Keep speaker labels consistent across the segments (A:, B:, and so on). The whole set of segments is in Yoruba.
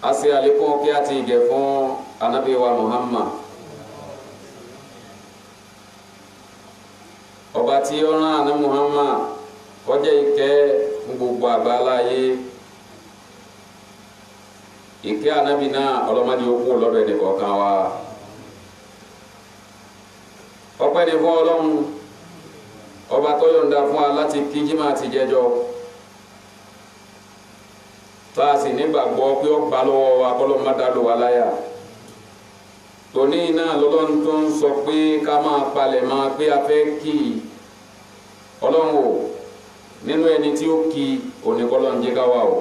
A: asi alikun kí a ti gẹ̀ fún Ànábì wa Muhammad ọba tí ó rán àná Muhammad kó jẹ́ ìkẹ́ fún gbogbo àgbáláyé ìkẹ́ Ànábì náà ọlọ́mọdé ó kú lọ́dọ̀ ẹnì kọ̀ọ̀kan wa ọpẹ́ ni fún Ọlọ́run ọba tó yọ̀ǹda fún wa láti kí Jímọ̀ àti jẹjọ tá a sì nígbàgbọ́ pé ó gbà lọ́wọ́ wa kọ́lọ́ má dá lò wá láyà tòní náà lọ́lọ́run tó ń sọ pé ká máa palẹ̀ mọ́ pé a fẹ́ kí Ọlọ́run o nínú ẹni tí ó kí oníkọ́lọ́run jẹ́ ká wà o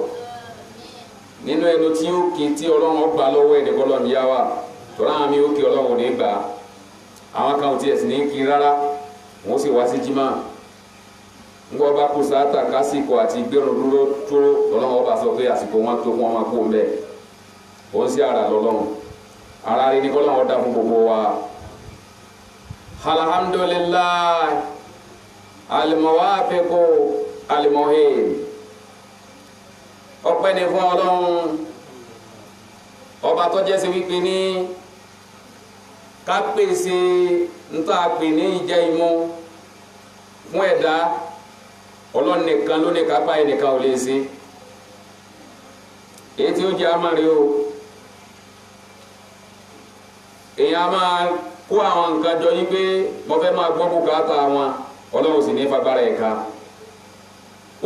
A: nínú ẹni tí ó kí tí Ọlọ́run ó gbà lọ́wọ́ ẹnìkọ́lọ́run yá wà tọ́lá àmì ó kí Ọlọ́run ò ní gbà àwọn kan ò tiẹ̀ sì ní kí rárá wọ́n sì wá sí Jímọ̀ ńgbọ́ bá kó sáátà kásìkò àti gbẹ̀rún dúró tó lọ́lọ́wọ́ bá sọ pé àsìkò wọn tó wọn máa kó ń bẹ̀ ó ń sí ara lọ́lọ́run ara rí ní kọ́lọ́wọ́ dá fún gbogbo wa. alhamdulillah almuwafiqu almuhim ọpẹ́ ni fún Ọlọ́run ọba tó jẹ́ sí wípé ní ká pèsè ntá pè ní ìjẹ́ imú fún ẹ̀dá Ọlọ́run nìkan ló ní kápá ẹnìkan ò lè ṣe èyí tí ó jẹ́ amáre o èèyàn máa kó àwọn nǹkan jọ yín pé mo fẹ́ máa gbọ́ bùkátà wọn Ọlọ́run sì ní fagbára ẹ̀ka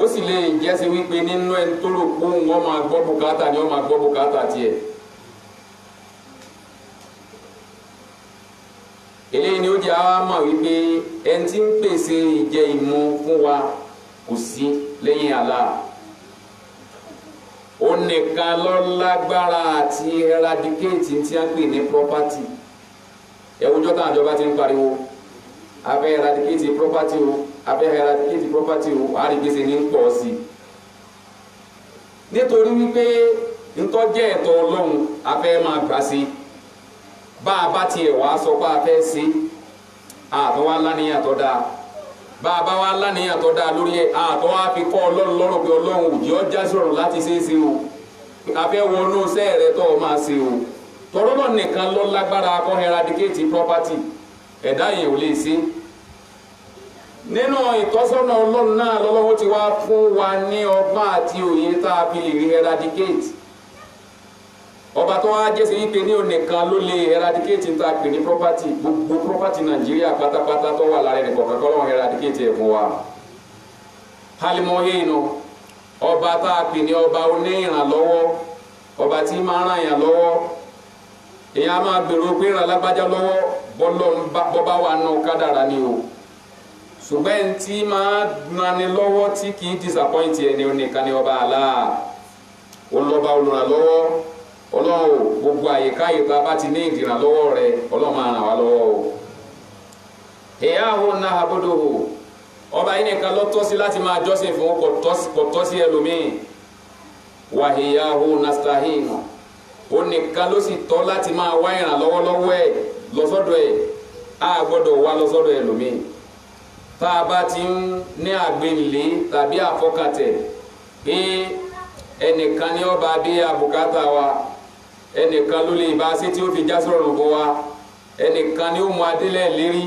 A: ó sì lè jẹ́ sí wípé nínú ẹni tó rò pé wọ́n máa gbọ́ bùkátà ni wọ́n máa gbọ́ bùkátà tiẹ̀ eléyìí ni ó jẹ́ àwa mọ̀ wípé ẹni tí ń pèsè ìjẹ ìmu fún wa kò sí lẹ́yìn Allah ó nìkan ló lágbára àti eradicate tí a ń pè ní property ẹwùjọ́ táwọn ìjọba ti ń pariwo abẹ́ eradicate property o abẹ́ eradicate property o àrígbèsè ní pọ̀ sí nítorí wípé ntọ́jẹ́ ẹ̀tọ́ Ọlọ́run abẹ́ máa gbà sí bá a bá tiẹ̀ wá sọ pé a fẹ́ ṣe àtọ́ wa lánìyàn tó dáa bá a bá wa lánìyàn tó dáa lórí ẹ̀ àtọ́ wa fi kọ́ Ọlọ́run lọ́rùn pé Ọlọ́run òjì ọjà sọ̀rọ̀ láti ṣe é ṣe o a fẹ́ wọnú iṣẹ́ rẹ tó o máa ṣe o tọ́rọ́ náà nìkan lọ lágbára kọ́ eradicate property ẹ̀dá yẹn ò lè ṣe nínú ìtọ́sọ́nà Ọlọ́run náà lọ́wọ́ ti wá fún wa ní ọgbọ́n àti òye tá a fi lè rí eradicate ọba tó wá jẹ́ sí wípé ní onìkan ló lè eradicate ní ta pè ní property gbogbo property Nàìjíríà pátápátá tó wà lára ẹnì kọ̀ọ̀kan kọ́ lọ́wọ́ eradicate ẹ̀ fún wa halimọ́hé inú ọba tá a pè ní ọba oní ìrànlọ́wọ́ ọba tí máa ràn yàn lọ́wọ́ èèyàn máa gbèrò pé ràn lágbájá lọ́wọ́ bọ́bá wà nù kádàrá ni o ṣùgbọ́n ẹni tí máa nani lọ́wọ́ tí kì í disappoint ẹni onìkan ni ọba Allah olọ́ba olùrànlọ́wọ́ Ọlọ́run gbogbo àyíká ìta bá ti ní ìdìrànlọ́wọ́ rẹ Ọlọ́run máa ràn wá lọ́wọ́ o ìyá ahùn náà àbúdò ọba yìí nìkan ló tọ́ sí láti máa jọ́sìn fún kò tọ́ sí ẹlòmíì wàhíyá ahùn nastahin ó nìkan ló sì tọ́ láti máa wá ìrànlọ́wọ́ lọ́wọ́ ẹ̀ lọ́sọ́dọ̀ ẹ̀ á gbọ́dọ̀ wá lọ́sọ́dọ̀ ẹlòmíì tá a bá ti ń ní àgbénlé tàbí àfọkàtẹ̀ pé ẹnìkan ní ọba bí àbùkátà wa ẹnìkan ló lè bá a sí tí ó fi já sọ̀rọ̀ bọ́ wa ẹnìkan ni ó mú adélẹ̀ lérí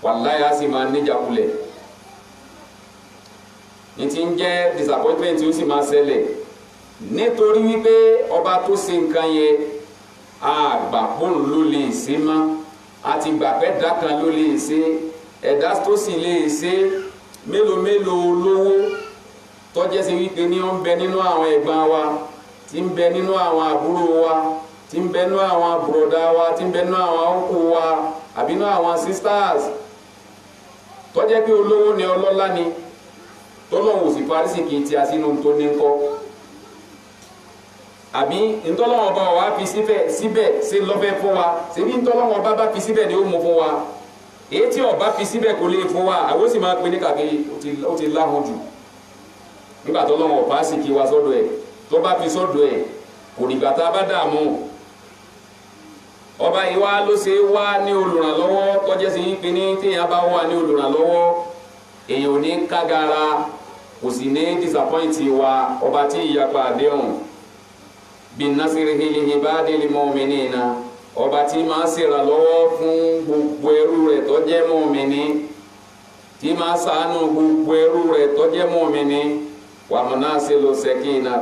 A: wàláyà sì máa níjàkulẹ̀ ní ti ń jẹ́ disappointment tí ó sì máa ṣẹlẹ̀ nítorí wípé ọba tó ṣe nǹkan yẹn àgbàpọ̀n ló lè ṣe mọ́ àti gbàpẹ́ dákan ló lè ṣe ẹ̀dá tó sì lè ṣe mélòó mélòó lówó tọ́jẹ́ sí wípé ní ó ń bẹ nínú àwọn ẹ̀gbọ́n wa tí ń bẹ nínú àwọn àbúrò wa tí ń bẹ nínú àwọn bùrọ̀dá wa tí ń bẹ nínú àwọn ọkọ wa àbí nínú àwọn sisters tọ́jẹ́ pé olówó ni ọlọ́lá ni tọ́lọ́wọ́ sì parí sí kì í ti àsínú tó ní kọ́ àbí ntọ́lọ́wọ́ bá wa fi síbẹ̀ ṣe lọ́fẹ́ fún wa ṣebí ntọ́lọ́wọ́ bá fi síbẹ̀ ni ó mú fún wa èyí tí ó bá fi síbẹ̀ kò lè fún wa àwọn sì máa pe ní kàkiri ó ti láhùn jù nígbà tó lọ́wọ́ bá sì kí wa sọ́dọ̀ ẹ̀ tó bá fi sọ́dọ̀ ẹ̀ kò nígbà tá a bá dààmú ọba yìí wá ló ṣe wá ní olùrànlọ́wọ́ tọ́jẹ́ sí pé ní téèyàn bá wà ní olùrànlọ́wọ́ èèyàn ò ní kágara kò sì ní disappoint wa ọba tí ìyapa àdéhùn bin nasrihi li ibadil mu'minina ọba tí máa ṣèrànlọ́wọ́ fún gbogbo ẹrú rẹ̀ tó jẹ́ mùmínì tí máa ṣàánú gbogbo ẹrú rẹ̀ tó jẹ́ mùmínì wa munasilu sakina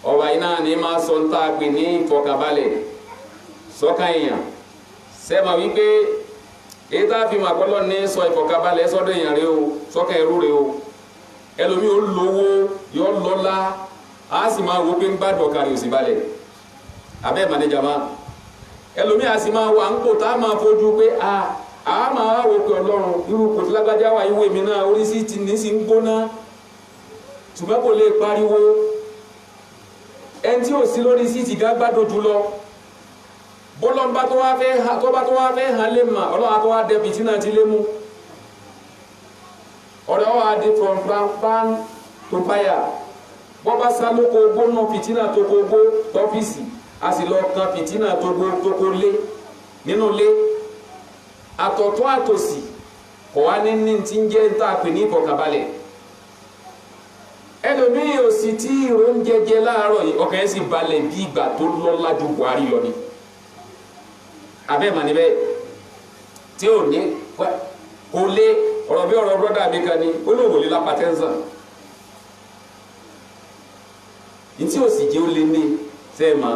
A: ọba yìí náà ní máa sọ ń tà pé ní ìfọkànbalẹ̀ sọ́kàn èèyàn sẹ́mà wípé èyí tá a fi mà kọ́lọ́ ní sọ ìfọkànbalẹ̀ sọ́dọ̀ èèyàn rẹ o sọ́kàn ẹrú rẹ o ẹlòmíì ó lówó yọ lọ́lá a sì máa wo pé ń gbádùn ọkàn rẹ ò sì balẹ̀ abẹ́ ìmànìjà máa ẹlòmíì a sì máa wà ń kó tá a máa fojú pé a máa wò pé ọlọ́run irú kò tí lágbájá wà ìwé mi náà orí sí ti ní sí ń gbóná ṣùgbọ́n kò lè pariwo ẹni tí ò sí lórí sí ti gá gbádùn jùlọ bọ́lọ́mbà tó wá fẹ́ hàn lè mà ọlọ́run tó wá dẹ fìtínà ti lé mú ọ̀rẹ́ wa di from pan to fire bọ́bá sá lóko gbóná fìtínà tó gbogbo tọ́fíìsì a sì lọ kan fìtínà tó kó lé nínú lé àtọ̀tún àtòsì kò wá ní ti ń jẹ́ ń tà pé ní ìfọ̀kànbalẹ̀ ẹlòmíì ò sì tí ìròyìn jẹjẹ láàárọ̀ yìí ọkàn yẹn sì balẹ̀ bí ìgbà tó lọ́lá ju Buhari lọ ni abẹ́ mà níbẹ̀ tí ò ní kò lé ọ̀rọ̀ bí ọ̀rọ̀ brọ́dà mi kan ní olóòwò lé lápá tẹ́ńsán ntí ò sì jẹ́ ó lé ní sẹ́ẹ̀mà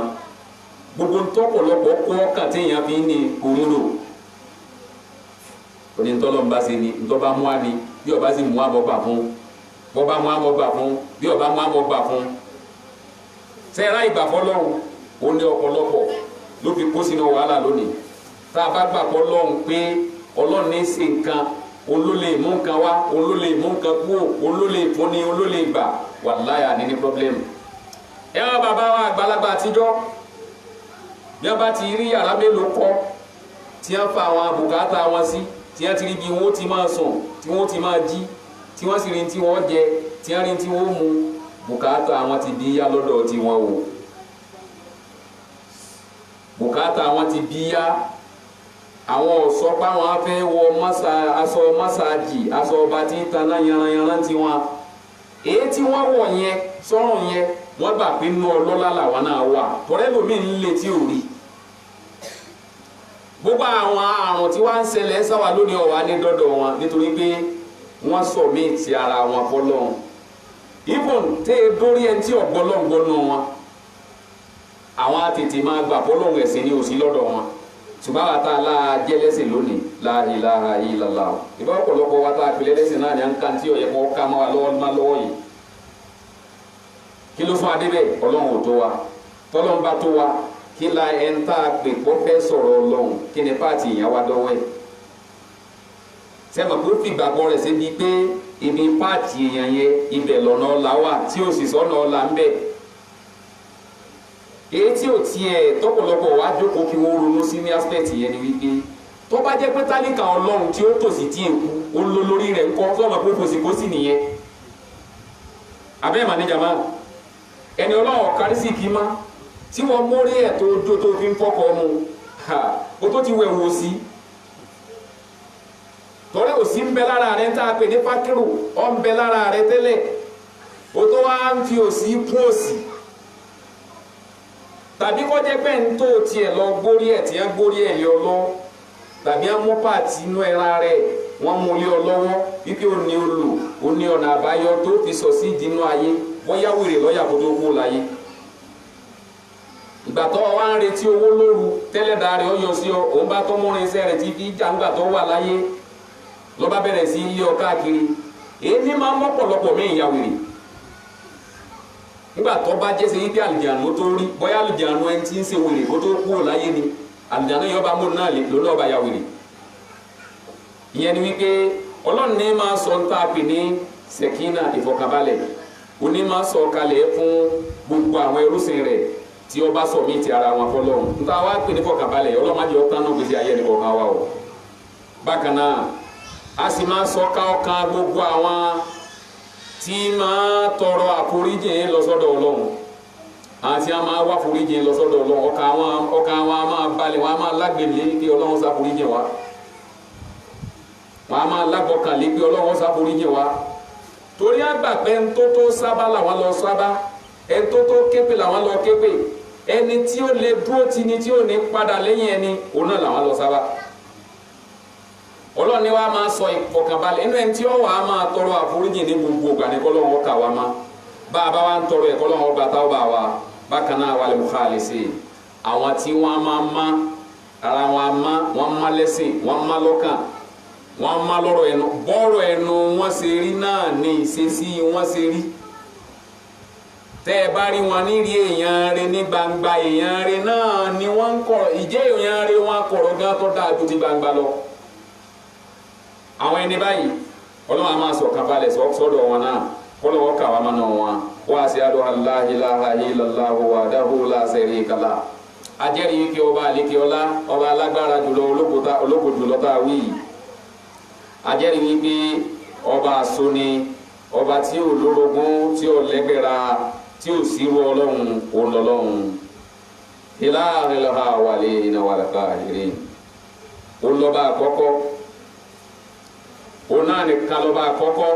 A: gbogbo ntọ́pọ̀lọpọ̀ kọ́ ọkàn téèyàn fi ń ní òróró onítọ́lọ́ ń bá ṣe ni ntọ́ba mú wa ni bí ọba sì mú àbọ̀ bà fún bọ́ba mú àbọ̀ bà fún bí ọba mú àbọ̀ bà fún sẹ́ẹ̀rá ìgbà fọlọ́run ó ní ọ̀pọ̀lọpọ̀ ló fi kó sínú wàhálà lónìí tá a bá gbà pọ̀ lọ́hùn pé ọlọ́run ní í ṣe nǹkan olólè mú nǹkan wá olólè mú nǹkan kú olólè fúnni olólè gbà wàláyà ní pọ́blẹ́mù ẹ wá bàbá wa àgbàlagbà àtijọ́ bí wọ́n bá ti rí yàrá mélòó kọ́ tí wọ́n fa àwọn bùkátà wọn sí tí wọ́n ti rí bí wọ́n ti máa sùn tí wọ́n ti máa jí tí wọ́n sì rí tí wọ́n jẹ tí wọ́n rí tí wọ́n mu bùkátà wọn ti bí yá lọ́dọ̀ tí wọ́n wò bùkátà wọn ti bí yá àwọn ọ̀sọ́pá wọn fẹ́ wọ aṣọ mọ́sáàjì aṣọ ọba tí ń taná yanranyanran tí wọn èyí tí wọ́n wọ̀ yẹn sọ́rùn yẹn wọ́n gbà pé inú ọlọ́lá làwọn náà wà tọ́rẹ́ lómi ń lé tí ò rí gbogbo àwọn àrùn tí wọ́n ń ṣẹlẹ̀ sáwà lónìí ọ̀wá ní dọ́dọ̀ wọn nítorí pé wọ́n sọ mí ti ara wọn fọlọ́run ibùn tẹ́ ẹ dórí ẹni tí ọ̀gbọ́lọ́ngbọ́nú wọn àwọn àtètè máa gbà fọlọ́run ẹ̀sìn ní òsì lọ́dọ̀ wọn ṣùgbọ́n àwọn tá a la jẹ́lẹ́sìn lónìí la ilaha illallah ìbá ọ̀pọ̀lọpọ̀ wa tá a pèlè lẹ́sìn náà ní à ń kan tí ọ̀yẹ́ kọ́ ká máa lọ́wọ́ yìí kí ló fún adé bẹ́ẹ̀ ọlọ́run ò tó wa tọ́lọ́run bá tó wa kí la ẹ̀ ń tá a pè kó fẹ́ sọ̀rọ̀ ọlọ́run kí ni páàtì ìyẹn wá dọ́wọ́ ẹ̀ sẹ́mi kó fi gbàgbọ́ rẹ̀ síbi pé ibi páàtì èèyàn yẹn ibẹ̀ lọ́nà ọ̀la wà tí ó sì sọ́nà ọ̀la ń bẹ̀ èyí tí ò tiẹ̀ tọ́pọ̀lọpọ̀ wá jókòó kí wọ́n ronú sí ní aspect yẹn ni wípé tó bá jẹ́ pé tálíkà ọlọ́run tí ó tòsí tí èkú ó ló lórí rẹ̀ ńkọ́ sọ́mọ pé kòsìkòsì nìyẹn abẹ́ màníjà máa ẹni ọlọ́run kárí sí kí má tí wọ́n mórí ẹ̀ tó jó tó fi ń fọ́kọ̀ mu ó tó ti wẹ̀ wò sí tọ́lẹ̀ òsì ń bẹ lára rẹ̀ ń tá a pè ní fákírù ọ̀ ń bẹ lára rẹ̀ tẹ́lẹ̀ ó tó wá ń fi òsì kún òsì tàbí kọ́ jẹ́ pé ń tó tiẹ̀ lọ gbórí ẹ̀ tí wọ́n gbórí ẹ̀ lé ọ lọ tàbí wọ́n mú pàtì inú ẹran rẹ̀ wọ́n mú lé ọ lọ́wọ́ wípé ó ní olù ó ní ọ̀nà àbáyọ tó fi sọ sí ìdínú ayé bóyá wèrè lọ́yà kó tó kú láyé ìgbà tó wá ń retí owó lóru tẹ́lẹ̀dá rẹ̀ ó yọ sí ọ òun bá tó múrin iṣẹ́ rẹ̀ tí fi jà ńgbà tó wà láyé ló bá bẹ̀rẹ̀ sí ilé ọ káàkiri èyí ní máa ń mọ́pọ̀lọpọ̀ mí ìyá wèrè nígbà tó bá jẹ́ sẹ́yìn bí àlùjánu tó rí bóyá àlùjánu ẹni tí ń ṣe wèrè kó tó kú láyé ni àlùjánu yóò bá múlò náà lè lónà ọba ya wèrè ìyẹn ni wípé ọlọ́run ní máa sọ ń tàpé ní sẹ̀kínà ìfọ̀kànbalẹ̀ ó ní máa sọ kalẹ̀ fún gbogbo àwọn ẹrúsìn rẹ̀ tí ó bá sọ mí ti ara wọn fọlọ́run níta wá pè ní fọ̀kànbalẹ̀ ọlọ́run má jẹ́ ọ̀tán náà gbèsè ayé ẹnì kọ̀ọ̀kan wa o bákan náà a sì máa sọ ká ọkàn gbogbo àwọn tí máa tọrọ àforíjì lọ sọ́dọ̀ Ọlọ́run àti a máa wá àforíjì lọ sọ́dọ̀ Ọlọ́run ọkàn wọn a máa balẹ̀ wọn a máa lágbèlé pé Ọlọ́run ṣàforíjì wa wọn a máa lágbọ̀kànlé pé Ọlọ́run ṣàforíjì wa torí àgbà pé ẹni tó tó sábà làwọn lọ sábà ẹni tó tó képè làwọn lọ képè ẹni tí ó lè dúró ti ni tí ó ní padà lẹ́yìn ẹni òun náà làwọn lọ sábà ọlọ́ni wa máa sọ ìfọkànbalẹ̀ inú ẹni tí ó wà á máa tọrọ àforíjì ní gbogbo ìgbà ní kọ́lọ́wọ́ kà wá má bá a bá wa ń tọrọ ẹ̀ kọ́lọ́wọ́ gbà táwọn bá wa bákan náà wà lè mú káàlì sí i àwọn tí wọ́n máa má ara wọn má wọ́n má lẹ́sìn wọ́n má lọ́kàn wọ́n má lọ́rọ̀ ẹnu bọ́rọ̀ ẹnu wọ́n ṣe rí náà ní ìṣesí wọ́n ṣe rí tẹ́ ẹ bá rí wọn nírí èèyàn rẹ ní gbangba èèyàn rẹ náà ni wọ́n ń kọ̀rọ̀ ìjẹ́ èèyàn rẹ wọn kọ̀rọ̀ gan tó dáa ju ti gbangba lọ àwọn ẹni báyìí ọlọ́run a máa sọ kábàlẹ̀ sọ́dọ̀ wọn náà kọ́lọ́wọ́ kà wá máa nà wọn wá sí adó aláhìláhà ilàláhù wàdáhù láṣẹ̀rí kàlá ajẹ́rìí kí ọba àlékè ọlá ọba alágbára jùlọ ológo jùlọ tá a wí ajẹ́rìí wípé ọba àsóni ọba tí ò lórogún tí ò lẹ́gbẹ̀ra tí ò sírú ọlọ́run òǹlọ́lọ́run ìlàhìláhà wàlẹ̀ ìnáwàlẹ̀ká ìrè òǹlọ́ba àkọ́kọ́ òun náà nìkan lọ́ba àkọ́kọ́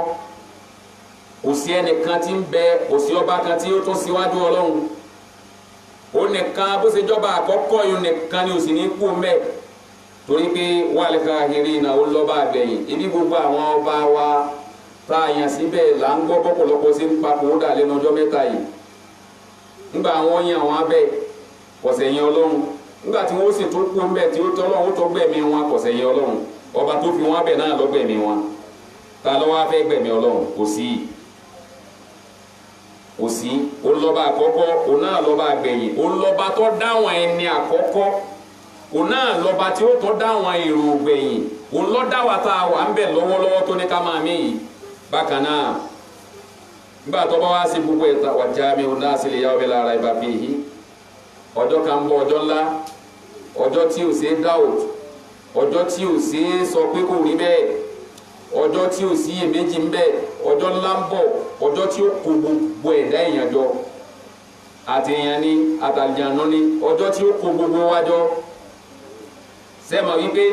A: kò sí ẹnìkan tí ń bẹ kò sí ọba kan tí ó tún síwájú ọlọ́run òun nìkan bó ṣe jọba àkọ́kọ́ yìí nìkan ni ò sì ní kú mẹ́ torí pé wàlẹ̀ káàkiri náà ó lọ́ba àgbẹ̀yìn ibi gbogbo àwọn ọba wa tá a yàn síbẹ̀ là ń gbọ́ bọ́pọ̀lọpọ̀ sí ń papò ó dà lẹ́nu ọjọ́ mẹ́ta yìí ńgbà àwọn yàn wọn abẹ́ kọ̀sẹ̀ yẹn ọlọ́run ńgbà tí wọ́n sì tún kú mẹ́ tí ó tọ́ ọlọ́run ó tọ́ gbẹ̀mí wọn kọ̀sẹ̀ yẹn ọlọ́run ọba tó fi wọn abẹ náà lọ gbẹ̀mí wọn ta ló wá fẹ́ gbẹ̀mí ọlọ́run kò sí olọba àkọ́kọ́ òun náà lọ́ba àgbẹ̀yìn olọba tó dáwọn ẹni àkọ́kọ́ òun náà lọ́ba tí ó tó dáwọn èrò gbẹ̀yìn òun lọ́ dá wa tá a wà ń bẹ̀ lọ́wọ́lọ́wọ́ tó ní ká máa mí yìí bákan náà nígbà tó bá wá sí gbogbo ẹ̀ta wà já mi òun náà sì lè yá ọbẹ̀ lára ìbá fi yìí ọjọ́ kan bọ̀ ọjọ́ ńlá ọjọ́ tí ò sí doubt ọjọ́ tí ò sí sọ pé kò rí bẹ́ẹ̀ ọjọ́ tí ò sí iyèméjì ń bẹ ọjọ́ ńlá ń bọ̀ ọjọ́ tí ó kó gbogbo ẹ̀dá èèyàn jọ àti èèyàn ní àtàlìjànú ní ọjọ́ tí ó kó gbogbo wa jọ sẹ́ẹ̀mà wípé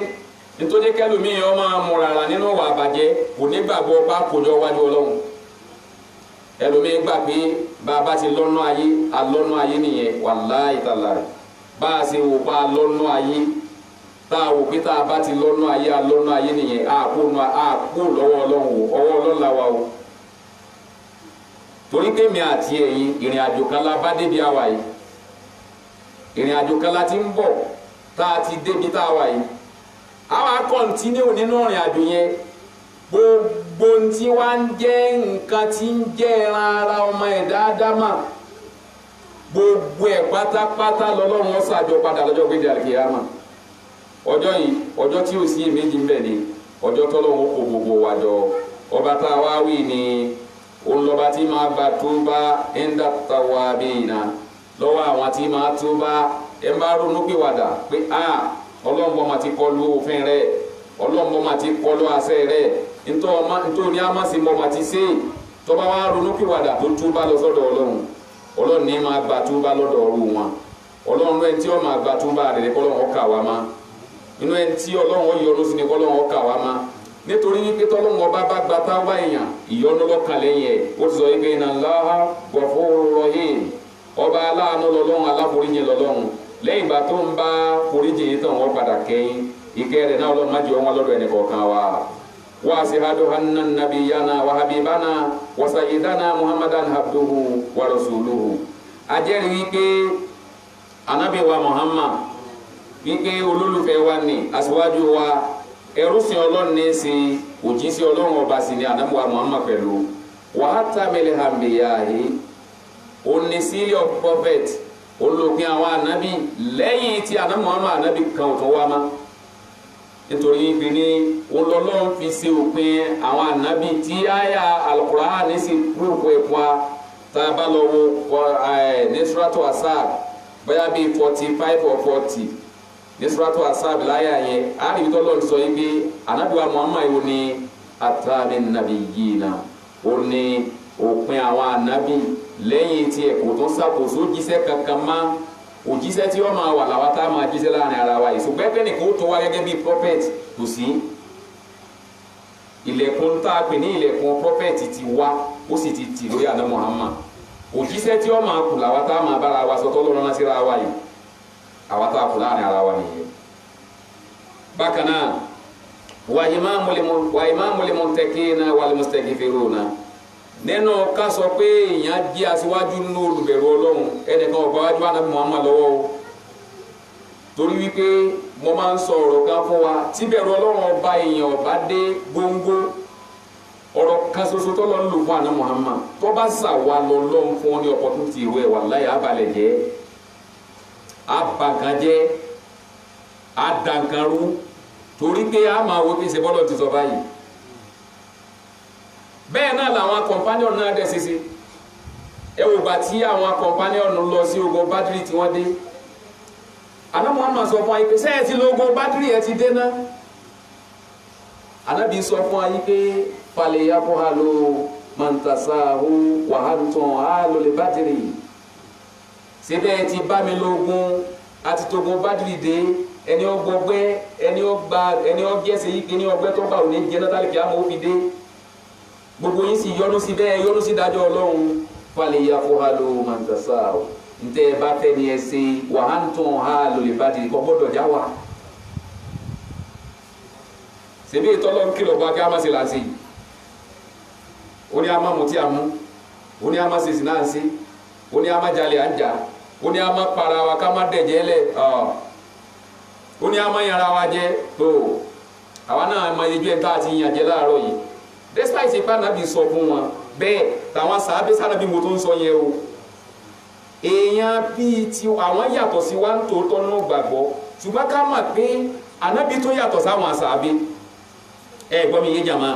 A: nítorí kẹlòmíì ọmọ amúrara nínú wà bàjẹ́ kò ní gbàgbọ́ bá kójọ wájú ọlọ́run ẹlòmíì gbà pé bàbá ti lọ́nà ayé alọ́nà ayé nìyẹn wàláhì tàláhì bá a ṣe wò pa alọ́nà ayé tá a wò pé tá a bá ti lọ́nà ayé alọ́nà ayé nìyẹn a kó lọ́wọ́ ọlọ́run o ọwọ́ ọlọ́run la wa o torí pé mi àti ẹ̀yin ìrìn àjò kan la bá débi àwa yìí ìrìn àjò kan la ti ń bọ̀ tá a ti débi tá a wà yìí àwa kọ́ntínú nínú ìrìn àjò yẹn gbogbo tí wá ń jẹ́ nǹkan tí ń jẹ́ ẹran ara ọmọ ẹ̀dá ádámà gbogbo ẹ̀ pátápátá lọ́lọ́run ó ṣàjọ padà lọ́jọ́ gbé àlùkìyámà ọjọ́ yìí ọjọ́ tí ò sí èméjì ń bẹ ni ọjọ́ tọ́lọ́run kó gbogbo wa jọ ọba tá a wá wí ni olùlọ́ba tí máa gba túbá ẹ̀ńdà tàwa bíyìnà lọ́wọ́ àwọn tí máa túbá ẹ̀ ń bá ronú pìwàdà pé ọlọ́run máa ti kọlu òfin rẹ̀ ọlọ́run máa ti kọlu àṣẹ rẹ̀ nítorí àmásí mọ́ máa ti ṣe tọ́ba wa ronú pìwàdà tó túbá lọ sọ́dọ̀ ọlọ́run ní máa gba túbá lọ́dọ̀ ọ̀rù wọn ọlọ́run lẹ́yìn tí wọ́n máa gba túbá rẹ̀ kọ́lọ́run ọkà wa má inú ẹni tí ọlọ́run yọ́nú sí ni kọ́lọ́run ọkà wa má nítorí wípé tọ́lọ́run ọba bá gba táwa èèyàn ìyọ́nú lọ́kàn lẹ́yìn ẹ̀ ó ti sọ wípé inna Allaha ghafurur rahim ọba aláàánú lọ́lọ́run aláforíjì lọ́lọ́run lẹ́yìn ìgbà tó ń bá foríjì yìí tán wọ́n padà kẹ́yìn ìkẹ́ rẹ̀ náà ọlọ́run má jẹ́ wọn lọ́dọ̀ ẹnì kọ̀ọ̀kan wa wa ashhadu anna nabiyyana wa habibana wa sayyidana muhammadan abduhu wa rasuluhu ajẹ́rìí wípé anabi wa muhammad wípé olólùfẹ́ wa ni aṣíwájú wa ẹrúsìn ọlọ́run ní í ṣe òjíṣẹ́ ọlọ́run ọba sì ni anabi wa muhammad pẹ̀lú wa hatamil anbiya'i òní sílẹ̀ of prophet olùpín àwọn anabi lẹ́yìn tí anabi muhammad anabi kan ò tó wá má nítorí ibi ní olọ́lọ́run fi ṣe òpin àwọn anabi tí àyà al-Qur'an sì kúròkó ẹ̀kọ́ a tá a bá lọ wo ní suratu Asab bóyá bíi 45 or 40 ní suratu Asab láyà yẹn á rí tọ́lọ́ sọ yìí pé anabi wa muhammad yìí ní atamin nabiyyina ó ní òpin àwọn anabi lẹ́yìn tí ẹ̀ kò tó ṣàkóso jíṣẹ́ kankan má òjíṣẹ́ tí wọ́n máa wà láwa tá a máa jíṣẹ́ láàrin ara wa yìí ṣùgbọ́n ẹgbẹ́ nìkan ó tó wá gẹ́gẹ́ bíi prophet kò sí ilẹ̀kùn tá a pè ní ilẹ̀kùn prophet ti wá ó sì ti tì lórí àná Muhammad òjíṣẹ́ tí ó máa kù làwa tá a máa bára wa sọ tọ́lọ́run rán síra wa yìí àwa tá a kù láàrin ara wa nìyẹn. bákan náà wa imamul muttaqina wal mustaghfiruna nínú ká sọ pé èèyàn jẹ́ aṣíwájú nínú olùbẹ̀rù ọlọ́run ẹnìkan ọ̀gbà wájú ànábì Muhammad lọ́wọ́ o torí wípé mo máa ń sọ ọ̀rọ̀ kan fún wa tí bẹ̀rù ọlọ́run ọba èèyàn ọba dé góńgó ọ̀rọ̀ kan ṣoṣo tó lọ ń lò fún ànábì Muhammad tó bá sà wà lọ lọ́hùn fún ọ ní opportunity ìwé wallahi abalẹ̀ jẹ́ abankan jẹ́ adankanru torí pé a máa wo pé ṣe bọ́lọ̀ ti sọ báyìí bẹ́ẹ̀ náà làwọn companion náà dẹ̀ ṣeṣe ẹ wò bá tí àwọn companion lọ sí ogun Badri tí wọ́n dé ànábì Muhammad sọ fún ayé pé sẹ́yìn tí lógun Badri ẹ ti dé náà ànábì sọ fún ayé pé falẹ̀ yakọ̀ halo mantasahu wàhántàn halo lè Badri síbẹ̀ ti bá mi lógun àti tógun Badri dé ẹni ọgbọgbẹ ẹni ọgẹsẹ yìí kí ni ọgbẹ tó bá òní jẹ náà kí á mọ òfin dé gbogbo yín sì yọ́nú sí bẹ́ẹ̀ yọ́nú sí dájọ́ Ọlọ́run falẹ̀ yakọ̀ halo mantasahu ntẹ bá fẹ́ ni ẹ ṣe wàhántàn halo lè Badri kọ́ gbọ́dọ̀ já wa ṣebí ìtọ́lọ́ ń kìlọ̀ bá kí a má ṣe là ń ṣe yìí ó ní a má mutí a mú ó ní a má ṣe sì náà ń ṣe ó ní a má jalè à ń jà ó ní a má para wa ká má dẹ̀jẹ̀ lẹ̀ ó ní a má yanra wa jẹ tó àwa náà má yejú ẹ̀ tá a ti yàn jẹ láàárọ̀ yìí despite ìpá nàbì sọ fún wọn bẹ́ẹ̀ tàwọn sàábé sànàbí mo tó ń sọ yẹn o èèyàn bíi ti àwọn yàtọ̀ sí wa ń tòótọ́ náà gbàgbọ́ ṣùgbọ́n ká mọ̀ pé ànábì tó yàtọ̀ sáwọn sàábé gbọ́ mi yé jàmá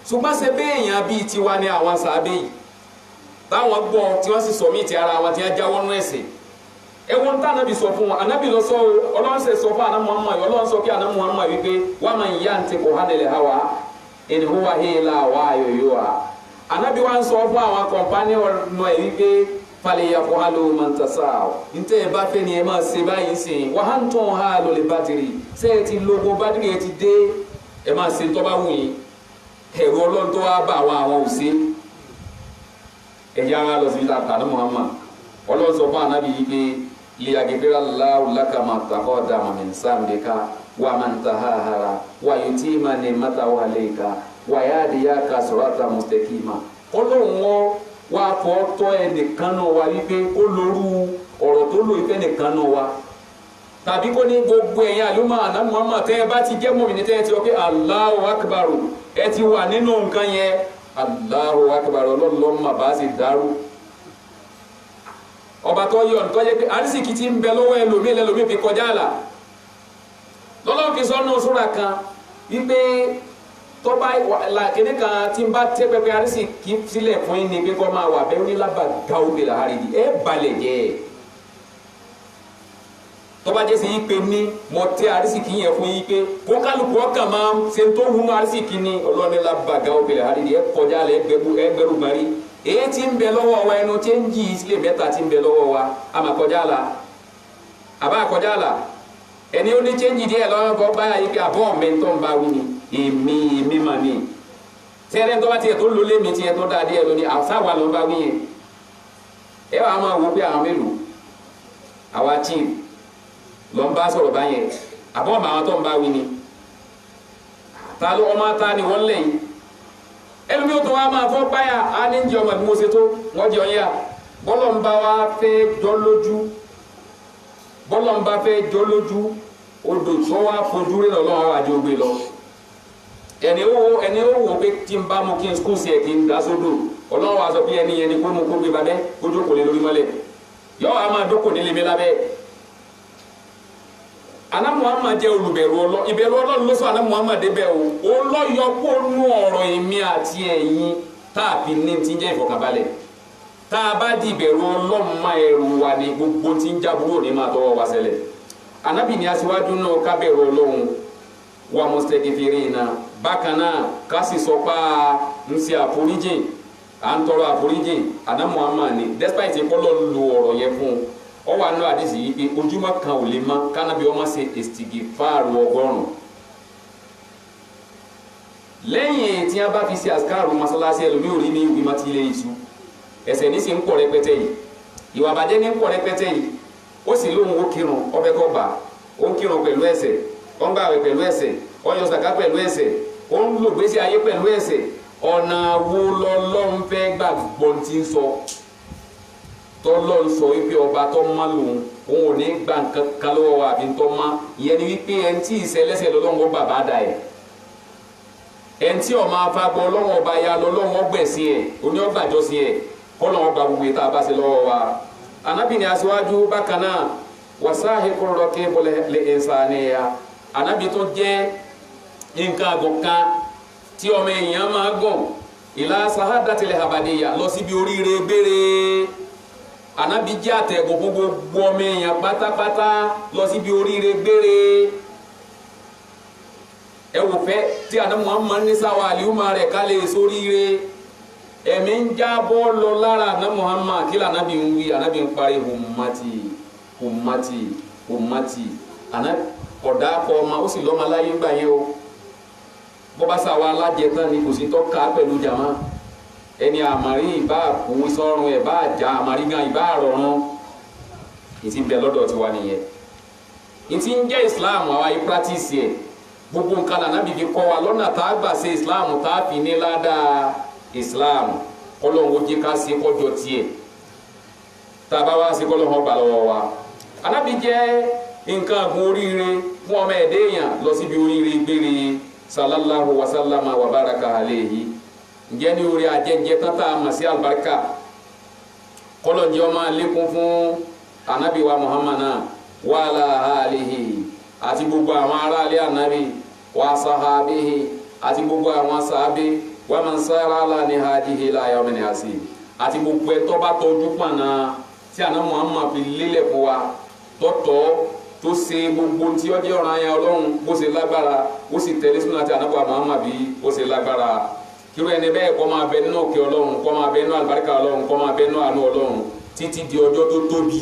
A: ṣùgbọ́n ṣe bẹ́ẹ̀ èèyàn bíi tiwa ní àwọn sàábé yìí táwọn gbọ́ tí wọ́n sì sọ mí ti ara wọn tí wọ́n jáwọ́ nú ẹ̀sìn ẹ̀wọ̀n tá ànábì sọ fún wọn ànábì lọ sọ ọlọ́run ṣe sọ fún àná Muhammad ọlọ́run sọ kí àná Muhammad wípé wa man yantiqu anil hawa in huwa illa wahyun yuha ànábì wa ń sọ fún àwọn kọ̀ǹpánì ọ̀nà ẹ̀ wípé falyaku halo mantasao ntẹ́ ẹ bá fẹ́ ni ẹ máa ṣe báyìí sìn wàhántàn halo lè Badri ṣé ẹ ti lógun Badri ẹ ti dé ẹ máa ṣe tó bá wù yín ẹ̀rù ọlọ́run tó wá bá àwọn òsè ẹ̀yà ara lọ sí ìlà àná Muhammad ọlọ́run sọ fún ànábì yìí pé liyaghfira Allahu laka ma taqaddama min dhanbika wa man tahahara wa yutima ni'matahu alayka wa yahdiyaka siratan mustaqima ọlọ́run wọn wá fọ́ tọ́ ẹnìkan náà wá wípé ó lórú ọ̀rọ̀ tó lò ìfẹ́ nìkan náà wá tàbí kó ní gbogbo ẹ̀yin àlùmọ́ àná Muhammad tẹ́ ẹ bá ti jẹ́ mọ̀mí ní tẹ́ ẹ ti wọ́n pé Allahu akbar ẹ ti wà nínú nǹkan yẹn Allahu akbar ọlọ́lọ́mọ bá sì dárú ọba tó yọ ǹtọ́ yẹ pé àrísìkì ti ń bẹ lọ́wọ́ ẹlòmí fi kọjá àlà lọ́lọ́run fi sọ́nù sura kan wípé tọ́ba làkínní kan tí ń bá tẹ́ pẹpẹ àrísìkì sílẹ̀ fún yín ni pé kọ́ máa wà bẹ́ẹ̀ ní lábàá gáwó bẹ̀rẹ̀ àrídì ẹ balẹ̀ jẹ́ ẹ̀ tọ́ba jẹ́ sí yí pé ní mọ tẹ́ àrísìkì yẹn fún yí pé kó kálukú ọkàn máa ṣe tó hunú àrísìkì ni ọlọ́ni lábàá gáwó bẹ̀rẹ̀ àrídì ẹ kọjá lẹ ẹgbẹ̀rú gbárí èyí tí ń bẹ lọ́wọ́ wa ẹnu tí ń jí sílẹ̀ mẹ́ta tí ń bẹ lọ́wọ́ wa a máa kọjá la àbá kọjá la ẹni ó ní chẹ́ńjì díẹ̀ lọ́wọ́ bọ́ báyà yìí pé àbọ̀ mẹ́ntọ́ ń bá wí ni èmi mà ní tẹ́rẹ́ tó bá tiẹ̀ tó lólé mi tiẹ̀ tó dáa díẹ̀ lónìí àṣàwà ló ń bá wí yẹn ẹ wàá máa wo pé àwọn mélòó àwa chief ló ń bá sọ̀rọ̀ báyẹn àbọ̀ màwọn tó ń bá wí ni ta ló ọmọ ta ni wọ́n lẹ́yìn ẹlòmí ó tó wá máa fọ́ báyà á ní jẹ ọmọ bí mo ṣe tó wọ́n jẹ ọyá bọ́lọ̀ ń bá wá fẹ́ jọ lójú bọ́lọ̀ ń bá fẹ́ jọ lójú odò tó wá fojú rí lọ́wọ́ àwọn àjọ gbé lọ ẹni ó wò pé kí n bá mu kí n skul sí ẹ̀ kí n dá sódò ọlọ́wọ́ wa sọ pé ẹni yẹn ni kó mu kó gbé babẹ́ kó jókòó lé lórí mọ́lẹ̀ yọ wá máa dókòó nílé mi lábẹ́ ana Muhammad jẹ́ olùbẹ̀rù ọlọ́ ìbẹ̀rù Ọlọ́run ló sọ ana Muhammad débẹ̀ o lọ yọ kó nú ọ̀rọ̀ èmi àti ẹ̀yin tá a fi ní ti ń jẹ́ ìfọ̀kànbalẹ̀ tá a bá di ìbẹ̀rù Ọlọ́run má ẹrù wa ní gbogbo tí ń jábúrò ní máa tọwọ́ wa ṣẹlẹ̀ anábì ní aṣíwájú náà ká bẹ̀rù Ọlọ́run wa mustakbirina bákan náà ká sì sọ pé ń ṣe àforíjì à ń tọrọ àforíjì ana Muhammad ní despite ìpọ́lọ́ lu ọ̀rọ̀ yẹn fún un ọwọ àná àdìsí yìí pé ojúmọ́ kan ò lè mọ́ kánábì ọmọ ṣe istighfaru 100 lẹ́yìn tí a bá fi ṣe àsìkáàrù masalasi ẹlòmí ò rí ní ìwé mati ilé iṣu ẹ̀ṣẹ̀ ní sì ń pọ̀ rẹpẹtẹ yìí ìwà àbàjẹ́ ní ń pọ̀ rẹpẹtẹ yìí ó sì lóhun ó kírun ọbẹ̀ kọ́ gbà ó ń kírun pẹ̀lú ẹ̀ṣẹ̀ ó ń gbààwẹ̀ pẹ̀lú ẹ̀ṣẹ̀ ó ń yọ sàká pẹ̀lú ẹ̀ṣẹ̀ ó ń lò gbésí ayé pẹ̀lú ẹ̀ṣẹ̀ ọ̀nà wo lọ́lọ́run fẹ́ gbàgbọ́ ti ń sọ tọ́lọ́run sọ wípé ọba tó má lòun òun ò ní gbà nǹkan kan lọ́wọ́ wa àbí tó má ìyẹn ni wípé ẹni tí ìṣẹlẹ́sẹ̀ lọ́lọ́run ó bàbá dà ẹ̀ ẹni tí ọmọ afagbọ́ ọlọ́run ọba ya lọ́lọ́run ọgbẹ̀sí ẹ̀ oní ọgbàjọ́sí ẹ̀ kọ́lọ́run ọgbà gbogbo ìta bá ṣe lọ́wọ́ wa Ànábì ní aṣíwájú bákan náà wasahiqur rakib li insaniya Ànábì tó jẹ́ nǹkan àgùnkan tí ọmọ èèyàn máa gùn ìlà sahadatil habadiyya lọ síbi oríire gbére Ànábì jẹ́ àtẹ̀gùn gbogbo ọmọ èèyàn pátápátá lọ síbi oríire gbére ẹ wò fẹ́ tí Ànábì Muhammad ní sáwà àlìhùmá rẹ̀ ká lè sóríire ẹ̀mí ń jábọ́ lọ lára Ànábì Muhammad kí l'Ànábì ń wí Ànábì ń parí ummati ummati ummati Ànábì ọ̀dà kọ́ ọmọ ó sì lọ́mọ aláyé gbà yẹn o bọ́bá sáwà alájẹ tán ni kò sí tó ká pẹ̀lú jama ẹni àmàrí ìbá kú sọ́run ẹ̀ bá já àmàrí gan ìbá rọrùn ìtì bẹ lọ́dọ̀ tiwa nìyẹn ìtì ń jẹ́ Islam àwa yìí practice ẹ̀ gbogbo nǹkan l'Ànábì fi kọ́ wa lọ́nà tá a gbà ṣe Islam tá a fi ní ládàá Islam kọ́lọ́hún jẹ́ ká ṣe kọjọ tiẹ̀ tá a bá wá ṣe kọ́lọ́hún gbà lọ́wọ́ wa Ànábì jẹ́ nǹkan àgùn oríire fún ọmọ ẹ̀dẹ́ èèyàn lọ síbi oríire gbére sallallahu wa sallama wa baraka alayhi ǹjẹ́ ní orí ajẹ́jẹ́ tán tá a mọ̀ sí àlùbáríkà kọ́lọ́njẹ́ ọmọ alékún fún Ànábì wa Muhammad wa ala alihi àti gbogbo àwọn aráalé Ànábì wa sahabihi àti gbogbo àwọn sàábé wa man sara ala nihadihi la yawmin hasib àti gbogbo ẹ̀ tó bá tọ́jú pọ̀nà tí Ànábì Muhammad fi lélẹ̀ fún wa tọ́tọ́ tó ṣe gbogbo tí ó jẹ́ ọ̀ràn ayé Ọlọ́run bó ṣe lágbára ó sì tẹ̀lé súnà tí Ànábì Muhammad bí ó ṣe lágbára kíru ẹni bẹ́ẹ̀ kó máa bẹ nínú òkè Ọlọ́run kó máa bẹ nínú àlùbáríkà Ọlọ́run kó máa bẹ nínú àánú Ọlọ́run títí di ọjọ́ tó tóbi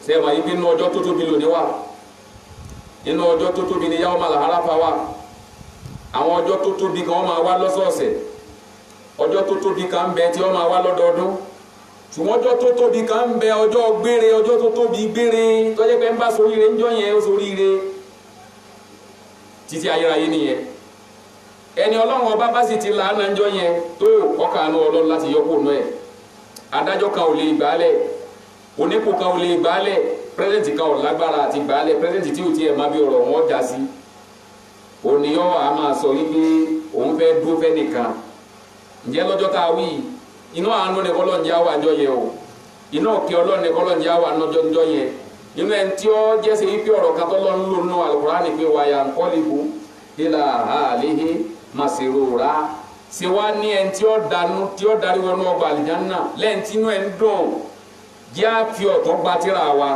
A: sẹ́ẹ̀ máa yí pé nínú ọjọ́ tó tóbi lónìí wà nínú ọjọ́ tó tóbi ní yawmal arafa wà àwọn ọjọ́ tó tóbi kan wọ́n máa wá lọ́sọ̀ọ̀sẹ̀ ọjọ́ tó tóbi kan ń bẹ tí wọ́n máa wá lọ́dọọdún ṣùgbọ́n ọjọ́ tó tóbi kan ń bẹ ọjọ́ gbére ọjọ́ tó tóbi gbére tọ́jú pé ń bá soríire ń jọ yẹn ó soríire títí ayérayé nìyẹn ẹni Ọlọ́run ọba bá sì ti làánà ń jọ yẹn tó ọkàánú Ọlọ́run láti yọ kó nù ẹ̀ adájọ́ kan ò lè gbálẹ̀ onípò kan ò lè gbálẹ̀ pírẹ́sìdẹ̀ntì kan ò lágbára àti gbálẹ̀ pírẹ́sìdẹ̀ntì tí ò tiẹ̀ má bí ọ̀rọ̀ wọn já sí òníyàn a máa sọ wípé òun fẹ́ dúró fẹ́ nìkan ǹjẹ́ lọ́jọ́ tá a wí inú àánú ni kọ́lọ́ ń jẹ́ àwọn àjọ yẹn o inú ọ̀kẹ́ Ọlọ́run ni kọ́lọ́ ń jẹ́ àwọn àjọ yẹn inú ẹni tí ó jẹ́ sí wípé ọ̀rọ̀ kan tó lọ́n lò nínú Al-Qur'ani pé wàyà ń kọ́ libu ila alihi masirura ṣe wá ní ẹni tí ó darí wọnú ọgbà àlìjánnà lẹ́yìn tí inú ẹ̀ ń dùn jẹ́ àfi ọ̀tọ̀ gba tíra wa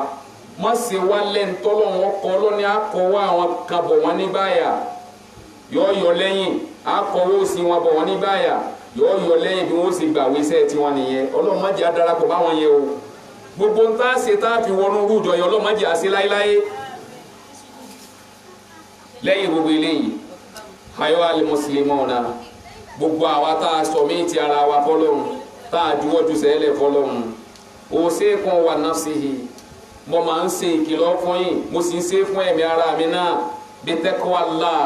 A: má ṣe wá lẹ́yìn tọ́lọ́run ọkọ̀ ọlọ́ni akọ̀wọ́ àwọn kan bọ̀ wọ́n ní báyà yọ lẹ́yìn akọ̀wọ́ sí wọn bọ̀ wọ́n ní báyà yọ lẹ́yìn bí wọ́n sì gbàwé iṣẹ́ tiwọn nìyẹn Ọlọ́run má jẹ́ adarapọ̀ báwọn yẹn o gbogbo ń tá a ṣe tá a fi wọnú rújọ yẹn Ọlọ́run má jẹ́ àṣẹ láéláé lẹ́yìn gbogbo eléyìí ayọ́ al-muslimuna gbogbo àwa tá a sọ mí ti ara wa fọ́lọ́run tá a juwọ́ ju sẹ́lẹ̀ fọ́lọ́run òsèkùn wa nafsihi mo máa ń ṣe ìkìlọ̀ fún yín mo sì ń ṣe fún ẹ̀mí ara mi náà bí taqwallah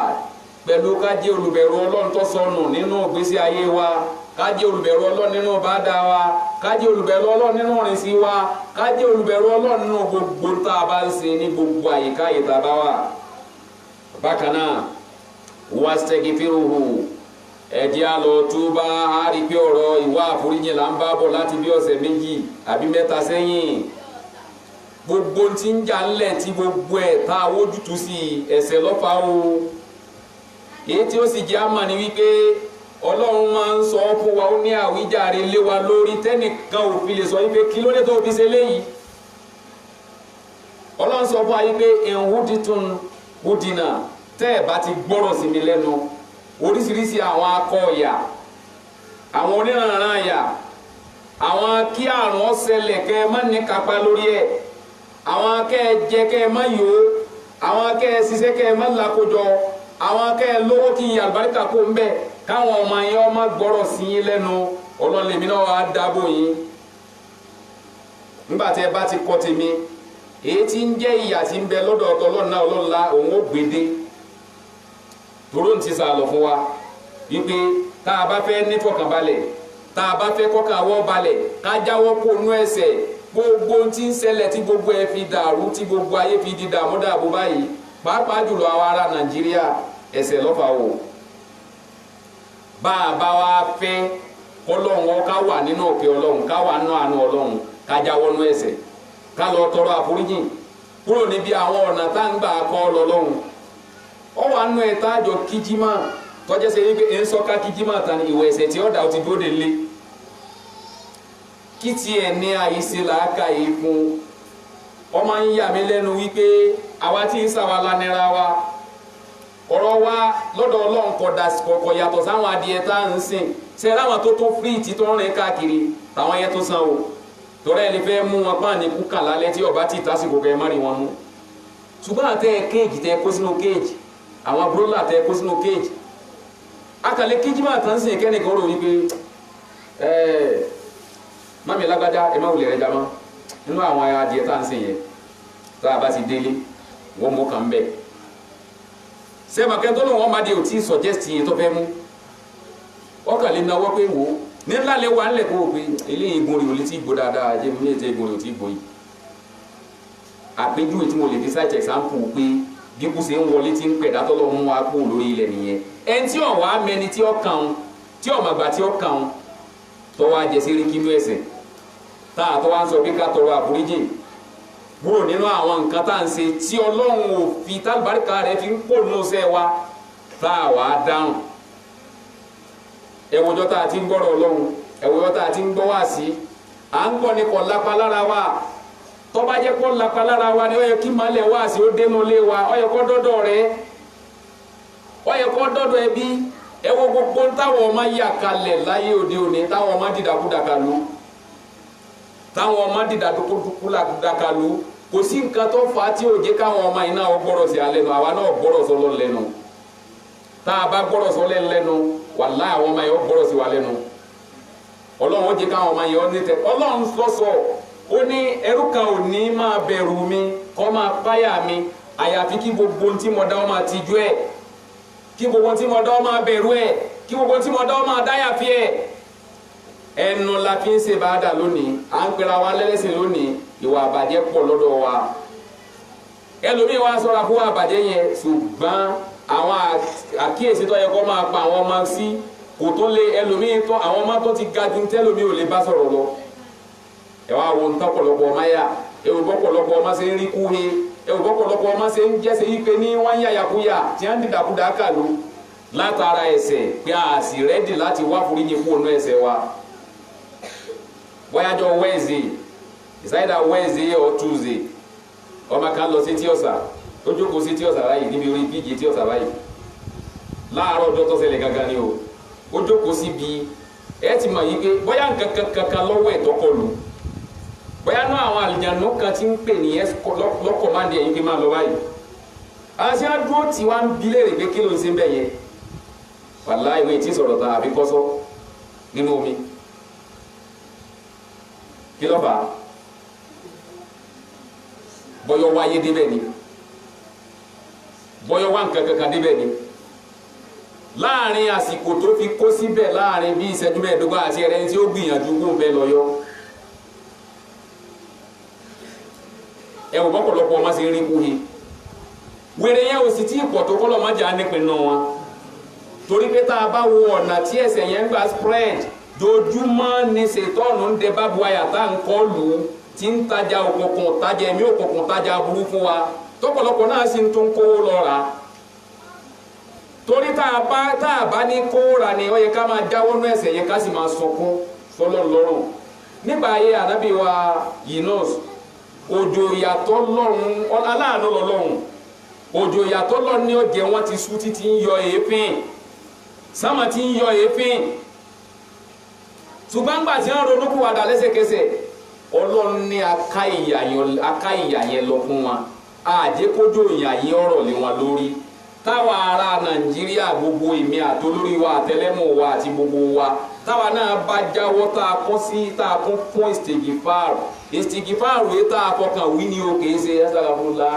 A: pẹ̀lú ká jẹ́ olùbẹ̀rù Ọlọ́run tó sọnù nínú ìgbésí ayé wa ká jẹ́ olùbẹ̀rù Ọlọ́run nínú bàdà wa ká jẹ́ olùbẹ̀rù Ọlọ́run nínú ìrìnsí wa ká jẹ́ olùbẹ̀rù Ọlọ́run nínú gbogbo tá a bá ń ṣe ní gbogbo àyíká yìí tá a bá wà. bákan náà wastaghfiruhu ẹ̀jẹ̀ àlọ́ túbà á rí pé ọ̀rọ̀ ìwà àforíjì là ń bá bọ̀ láti bí ọ̀sẹ̀ méjì àbí mẹ́ta sẹ́yìn gbogbo tí ń jà ńlẹ̀ tí gbogbo ẹ̀ tá a wójútu sí ẹ̀ṣẹ̀ lọ́fà o èyí tí ó sì jẹ́ àmà ni wípé Ọlọ́run máa ń sọ fún wa ó ní àwíjàre lé wa lórí tẹ́nìkan ò fi lè sọ wípé kí ló dé tó fi ṣe léyìí Ọlọ́run sọ fún wa wípé ìhùdìtún hùdìnà tẹ́ ẹ̀ bá ti gbọ́rọ̀ sí mi lẹ́nu oríṣiríṣi àwọn akọ ọ̀yà àwọn oníranran àyà àwọn kí àrùn ọ̀sẹ̀lẹ̀ kẹ́ ẹ má ní kápá lórí ẹ̀ àwọn kẹ́ ẹ jẹ kẹ́ ẹ má yó àwọn kẹ́ ẹ ṣiṣẹ́ kẹ́ ẹ má lakójọ àwọn kẹ́ ẹ lówó kí àlùbáríkà kó ń bẹ káwọn ọmọ yẹn ọmọ gbọ́rọ̀ sí yín lẹ́nu Ọlọ́run lèmi náà wàá dáàbò yín nígbà tí ẹ bá ti kọ́ tèmi èyí tí ń jẹ́ ìyà tí ń bẹ lọ́dọ̀ Ọlọ́run náà Ọlọ́run la òun ó gbèdé tòró ń ti sàlọ̀ fún wa wípé tá a bá fẹ́ nífọ̀kànbalẹ̀ tá a bá fẹ́ kọ́kàn wọ́ balẹ̀ ká jáwọ́ kó nú ẹ̀ṣẹ̀ gbogbo tí ń ṣẹlẹ̀ tí gbogbo ẹ fi dàrú tí gbogbo ayé fi di dààmú dààbò báyìí pàápàá jùlọ àwọn ará Nàìjíríà ẹ̀ṣẹ̀ lọ́fà wò bá a bá wa fẹ́ kọ́lọ́hún ká wà nínú òkè Ọlọ́run ká wà nínú àánú Ọlọ́run ká jáwọ́ nú ẹ̀ṣẹ̀ ká lọ tọrọ àforíjì kúrò níbi àwọn ọ̀nà tá ń gbà kọ́ lọ́lọ́run ọ wà nínú ẹ̀ta àjọ kíjímà tọ́jẹ́ sẹ́ wípé ẹ̀ ń sọ́ká kíjímà tán ìwẹ̀ ẹ̀ṣẹ̀ tí ọ̀dà ti dóde lé kí tiẹ̀ ní àyíṣe làákà yìí fún ọmọ ń yà mí lẹ́nu wípé àwa tí ń sàwálà nira wa ọ̀rọ̀ wa lọ́dọ̀ Ọlọ́run kọ̀ yàtọ̀ sáwọn adìẹ tá à ń sìn ṣe láwọn tó tó fíríìtì tó ń rìn káàkiri táwọn yẹn tó san o torí ẹni fẹ́ mú wọn pàà ní kúkà lálẹ́ tí ọba tí ìtàsìkò kẹ́ má rí wọn mú ṣùgbọ́n àtẹ kéèjì tẹ kó sínú kéèjì àwọn búrọ́là tẹ kó sínú kéèjì akàlẹ̀ kéèjì máa tán sí kẹ́nìkan rò wípé mami lágbájá ẹ má wulẹ̀ rẹ jamá nínú àwọn adìẹ tá à ń sìn yẹn tá a bá ti délé wọn mú kàn bẹ́ẹ̀ sẹ́ẹ̀mà kẹ́ńtọ́ lóun ọmọdé ò tí ì sọ̀jẹ́sì yẹn tó fẹ́ mú ọkàlẹ̀ náwó pé wò ó nílá lè wà nílẹ̀ kó o pé eléyìí igun rẹ̀ ò lè ti gbó dáadáa jẹ́ mi ní ètò igun rẹ̀ ò ti gbó yìí àpéjúwe tí mo lè fi ṣáìtì ẹ̀sáǹpù pé bí kú ṣe ń wọlé tí ń pẹ̀ dátọ́ lọ́wọ́ mú wa kó lórí ilẹ̀ nìyẹn ẹni tí ọ̀wá mẹni tí ó kàn án tí ọ̀màgbà tí ó kàn án tó wá jẹ sírí kínú ẹ̀ṣẹ̀ tá a tó wá ń sọ pé ká tọrọ àforíjì kúrò nínú àwọn nǹkan tá à ń ṣe tí Ọlọ́run ò fi tálùbáríkà rẹ̀ fi ń pò nínú iṣẹ́ wa tá a wá dáhùn ẹwùjọ tá a ti ń gbọ́rọ̀ Ọlọ́run ẹwùjọ tá a ti ń gbọ́ wá sí à ń gbọ́ ní kò lápá lára wa tó bá jẹ́ kó lápá lára wa ni ó yẹ kí màálẹ̀ wá sí ó dénú lé wa ó yẹ kó dọ́dọ̀ rẹ ó yẹ kó dọ́dọ̀ ẹbí ẹwọ gbogbo táwọn ọmọ yà kalẹ̀ láyé òde òní táwọn ọmọ dìdàkudàkàlù táwọn ọmọ dìdàkudàkàlù kò sí nǹkan tó fà á tí ò jẹ́ káwọn ọmọ yìí náà gbọ́rọ̀ sí alẹ́ nu àwa náà gbọ́rọ̀ sọlọ lẹ́nu tá a bá gbọ́rọ̀ sọlẹ̀ lẹ́nu wàláhì àwọn ọmọ yẹn ó gbọ́rọ̀ sí wa lẹ́nu Ọlọ́run ó jẹ́ káwọn ọmọ yẹn ó ní tẹ Ọlọ́run sọ́sọ́ ó ní ẹrú kan ò ní máa bẹ̀rù mi kó máa páyà mi àyàfi kí gbogbo ohun tí mo dá ọ máa tijú ẹ̀ kí gbogbo ohun tí mo dá ọ máa bẹ̀rù ẹ̀ kí gbogbo ohun tí mo dá ọ máa dáyà fi ẹ̀ ẹnu la fi ń ṣe bá dà lónìí à ń pera wa lẹ́lẹ́sìn lónìí ìwà àbàjẹ́ pọ̀ lọ́dọ̀ wa ẹlòmíì wá sọ́ra fún àbàjẹ́ yẹn ṣùgbọ́n àwọn àkíyèsí tó yẹ kó máa pa àwọn ọmọ sí kò tó lé ẹlòmíì tó àwọn ọmọ tó ti ga ju tẹlòmíì ò lè bá sọ̀rọ̀ lọ ẹ wá wo ntọ́ pọ̀lọpọ̀ ọmọ yá ẹ wò bọ́ pọ̀lọpọ̀ ọmọ ṣe ń rí kúhe ẹ wò bọ́ pọ̀lọpọ̀ ọmọ ṣe ń jẹ́sẹ̀ yí pé ní wọ́n ń yàyàkúyà tí wọ́n ń dìdàkudà kàlù látara ẹ̀ṣẹ̀ pé a sì rẹ́dì láti wá foríjì kúrò nú ẹ̀ṣẹ̀ wa bóyájọ́ Wednesday it's either Wednesday or Tuesday ọmọ kan lọ sí tí ọ̀sà ó jókòó sí tí ọ̀sà báyìí níbi orí bíjì tí ọ̀sà báyìí láàárọ̀ ọjọ́ tó ṣẹlẹ̀ gangan ni o ó jókòó síbi ẹ ti mọ̀ yí pé bóyá nǹkan kankan lọ́wọ́ ẹ̀ tọkọ lù bóyá náà àwọn àlìjànú kan ti ń pè ní lọ́kọ̀ máa ń di ẹ̀yìn pé máa lọ báyìí àti àdúró tí wàá ń bi léèrè pé kí ló ń ṣe ń bẹ̀ yẹn wàláhì ìwé tí sọ̀rọ̀ ta àbí kọ́sọ́ nínú omi kí ló fà á bọ́yọ̀ wáyé débẹ̀ ni bọ́yọ̀ wá nǹkan kankan débẹ̀ ni láàrin àsìkò tó fi kó síbẹ̀ láàrin bí ìṣẹ́jú mẹ́ẹ̀ẹ́dógún àti ẹ̀rẹ́ tí ó gbìyànjú kó ń bẹ lọ́yọ́ ẹ̀wọ̀n bọ́pọ̀lọpọ̀ ọmọ sí rí kúhe wèrè yẹn ò sì tí ìpọ̀ tó kọ́lọ̀ má jà nípìn náà wọn torí pé tá a bá wo ọ̀nà tí ẹ̀ṣẹ̀ yẹn ń gbà spread dojúmọ́ ni ṣètọ́nù ń dẹ bábu àyà tá à ń kọ́ lù ú tí ń tajà òkùnkùn tajà ẹ̀mí òkùnkùn tajà burú fún wa tọ́pọ̀lọpọ̀ náà sì ń tún kówó lọ rà torí tá a bá ní kówó rà ni ó yẹ ká máa jáwọ́ nú ẹ̀ṣẹ̀ yẹn ká sì máa sọkún fọlọ́run lọ́rùn nígbà ayé ànábì wa Yunus òjò ìyàtọ̀ lọ́run aláàánú lọ́lọ́run òjò ìyàtọ̀ lọ́run ní ọ̀jẹ̀ wọn ti sú títí ń yọ èéfín sáma ti ń yọ èéfín ṣùgbọ́n gbà tí wọ́n ronú kúwàdà lẹ́sẹ̀kẹsẹ̀ Ọlọ́run ní aká ìyà yẹn lọ fún wa àjẹkójó ìyà yẹn ọ̀rọ̀ lé wọn lórí táwa ará Nàìjíríà gbogbo èmi àtolórí wa àtẹlẹ́mù wa àti gbogbo wa táwa náà bá jáwọ́ tá a kún sí tá a kún fún ìsìtìgìfáàrù yìí tá a fọkàn wí ni o kìí ṣe asàgàfúnlá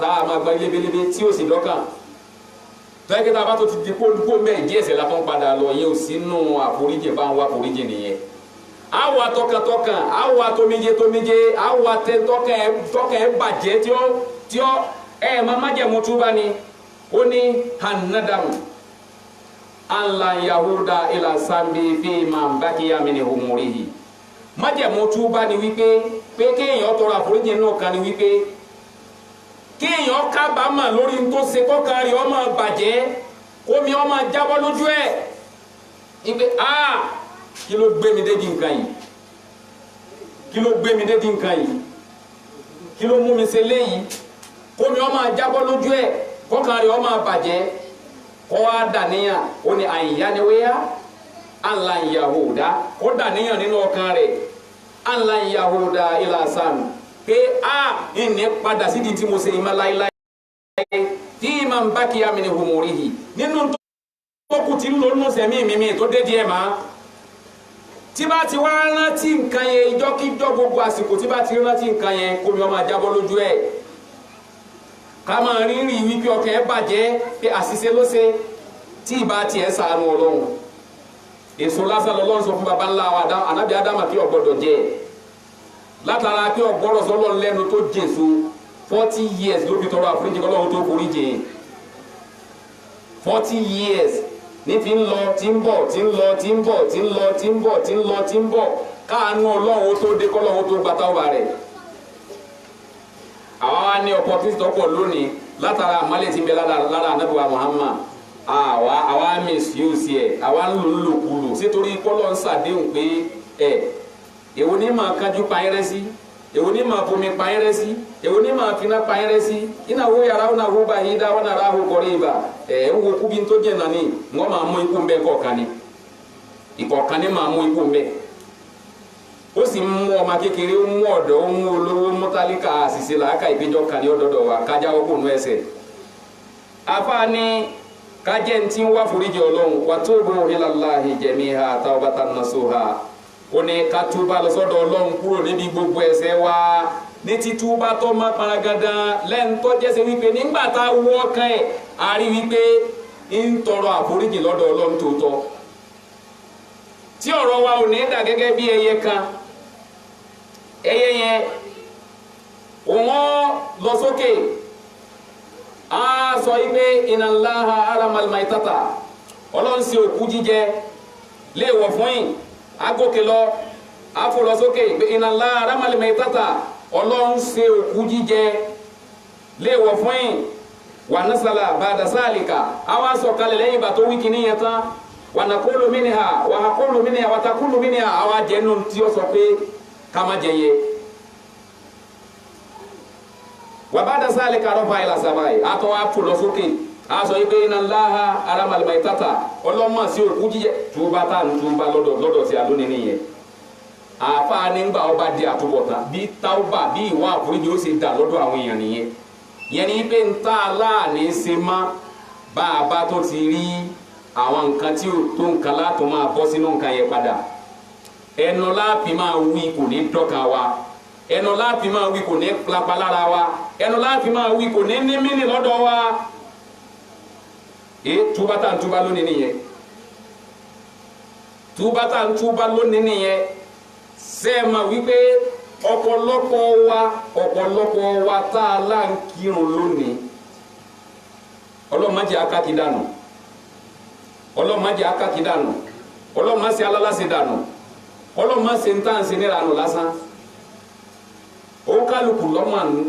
A: tá a máa gba ilébélébé tí ó sì lọ́kàn tọ́yẹ́kẹ́ tá a bá tó ti di kó mẹ́rin díẹ̀ sẹ́la fún padà lọ yẹn ò sínú àforíjì bá ń wá àforíjì nìyẹn awa tọkàntọkàn awa tómijé awa tẹ tọkàn ẹ bàjẹ́ tí ó ẹ má jẹ́ mutuba ni ó ní hanadamu anla yahuda ila sambi fi man bakiya min humurihi má jẹ́ mutuba ni wípé pé kéèyàn tọrọ àforíjì náà kan ni wípé kéèyàn kábàámà lórí tó ṣe kọ́kàn rí ọmọ bàjẹ́ kómi ọmọ jábọ́ lójú ẹ̀ ìpè kí ló gbé mi dédi nǹkan yìí kí ló gbé mi dédi nǹkan yìí kí ló mú mi ṣe léyìí kómi ọmọ jábọ́ lójú ẹ̀ kọ́kàn rí ọmọ bàjẹ́ kọ́ wá dàníyàn ó ní àyíyániwéyá ànlá yahuda kó dàníyàn nínú ọkàn rẹ̀ ànlá yahuda ilà sàmì pé ìní padà sídìí tí mo ṣe ìmọ̀ láíláí tí ìmọ̀ ń bá kí á mi ní humori yìí nínú tó kù tí ń lò nínú sẹ̀mí mímí tó dé díẹ̀ máa tí bá ti wá rántí nǹkan yẹn ìjọ́kíjọ́ gbogbo àsìkò tí bá ti rántí nǹkan yẹn kó mi ọmọ àjábọ́ lójú ẹ̀ ká máa rírì wípé ọkàn ẹ̀ bàjẹ́ pé àṣìṣe ló ṣe tí ìbá tiẹ̀ ṣàánú ọlọ́run èso lásán lọ́lọ́run sọ fún baba ńlá wa ànábì ádámà kí ọgbọ́dọ̀ jẹ látara pé ọgbọ́dọ̀ sọlọ́ lẹ́nu tó jésù 40 years ló fi tọrọ àforíjì kọ́lọ́run tó forí jẹ 40 years ní ti ń lọ tí ń bọ̀ tí ń lọ tí ń bọ̀ tí ń lọ tí ń bọ̀ tí ń lọ tí ń bọ̀ káànú ọlọ́run tó dé kọ́lọ́run tó gbàtà ọba rẹ̀ àwa wá ní opportunity tọ́pọ̀ lónìí látara àmàlẹ́ tí ń bẹ lára anábìwá Muhammad àwa misuse ẹ̀ àwa ń lò lòkulò sítorí kọ́lọ́ ń ṣàdéhùn pé èwo ní máa kájú payẹ́rẹ́ sí èwo ní máa fomi payẹ́rẹ́ sí èwo ní máa finá payẹ́rẹ́ sí iná wo yàrá wọn náà wo bá yí dá wọn náà ráhùn kọrí ibà ń wo kúbi tó jẹ́ nàní wọ́n máa mú ikú ń bẹ kọ̀ọ̀kan ni ìkọ̀ọ̀kan ni máa mú ikú ń bẹ ó sì mú ọmọ kékeré ó mú ọ̀dọ́ ó mú olówó mú tálíkà àṣìṣe làákà ìgbéjọ kan ní ọ̀dọ̀dọ̀ wa kájá ó kò nú ẹsẹ̀ afáàní kájẹ́ ń tí ń wá foríjì ọlọ́run wa tubu ilallahi jami'a tawbatan nasuha ó ní ká túbà lọ sọ́dọ̀ ọlọ́run kúrò níbi gbogbo ẹ̀ṣẹ̀ wa ní títúbà tó má paragadan lẹ́ńtọ́ jẹ́sẹ̀ wípé nígbà tá a wọ́ ọkàn ẹ̀ a rí wípé ń tọrọ àforíjì lọ́dọ̀ ọlọ́run tòótọ́ tí ọ̀rọ̀ wa ò ní dà gẹ́gẹ́ bí ẹyẹ kan ẹyẹ yẹn òun lọ sókè a sọ wípé inna Allaha haramal maitata ọlọ́run ṣe òkú jíjẹ léèwọ̀ fún yìí agókè lọ àfò lọ sókè pé inna Allaha haramal maitata ọlọ́run ṣe òkú jíjẹ léèwọ̀ fún yìí wà nasala ba'da salika àwa sọ kalẹ̀ lẹ́yìn ìgbà tó wí kíní yẹn tán wà nàkúlù minha wà hakúlù minha wà takúlù minha àwa jẹ́nu tí ó sọ pé ká má jẹ yẹ wà ba'da salika rọ́fà ila samai àtọ́ àfò lọ sókè àṣọ yìí pé inna Allaha haramal maitata ọlọ́mọ sí òkú jíjẹ túbá tá à ń túbá lọ́dọ̀ sí alónìí nìyẹn àfáà nígbà ọba di àtúbọ̀tán bí táwọ́bà bí ìwà àforíjì ó ṣe dà lọ́dọ̀ àwọn èèyàn nìyẹn yẹn ni pé ń tá aláàní ṣe má bá a bá tó ti rí àwọn nǹkan tí ó tó nǹkan látọ̀ máa bọ́ sínú nǹkan yẹn padà ẹnu láàfin máa wí kò ní dọ́kan wa ẹnu láàfin máa wí kò ní lápá lára wa ẹnu láàfin máa wí kò ní ní mínì lọ́dọ̀ wa túbá tá ń túbá lónìí nìyẹn túbá tá ń túbá lónìí nìyẹn sẹ́ẹ̀mà wípé ọ̀pọ̀lọpọ̀ wa tá a lá ń kírun lónìí ọlọ́mọdé akáki dànù ọlọ́mọdé akáki dànù ọlọ́mọdé alálàsì dànù ọlọ́mọdé ń tàn sí níranù lásán ó kálukú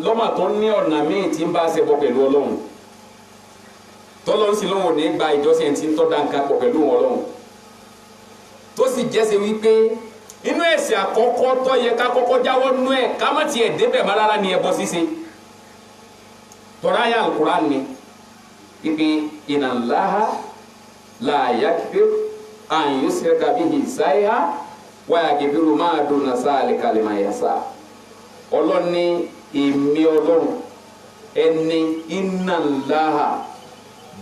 A: lọ́mà tó ní ọ̀nà míì tí ń bá ṣe bọ́ pẹ̀lú ọlọ́run tọ́lọ́run sì lóhùn ní gba ìjọsìn tí ń tọ́ dáńkà pọ̀ pẹ̀lú ọlọ́run tó sì jẹ́sẹ̀ wípé inú ẹ̀ṣẹ̀ àkọ́kọ́ tó yẹ ká kọ́kọ́ jáwọ́ nú ẹ̀ ká má tiẹ̀ débẹ̀ má rárá ni ẹbọ ṣíṣe tọ́ra ayé Al-Qur'an ni ibi inna Allaha la yaghfiru an yushraka bihi shay'an wa yaghfiru ma duna zalika liman yasha ọlọ́ni èmi ọlọ́run ẹni inna Allaha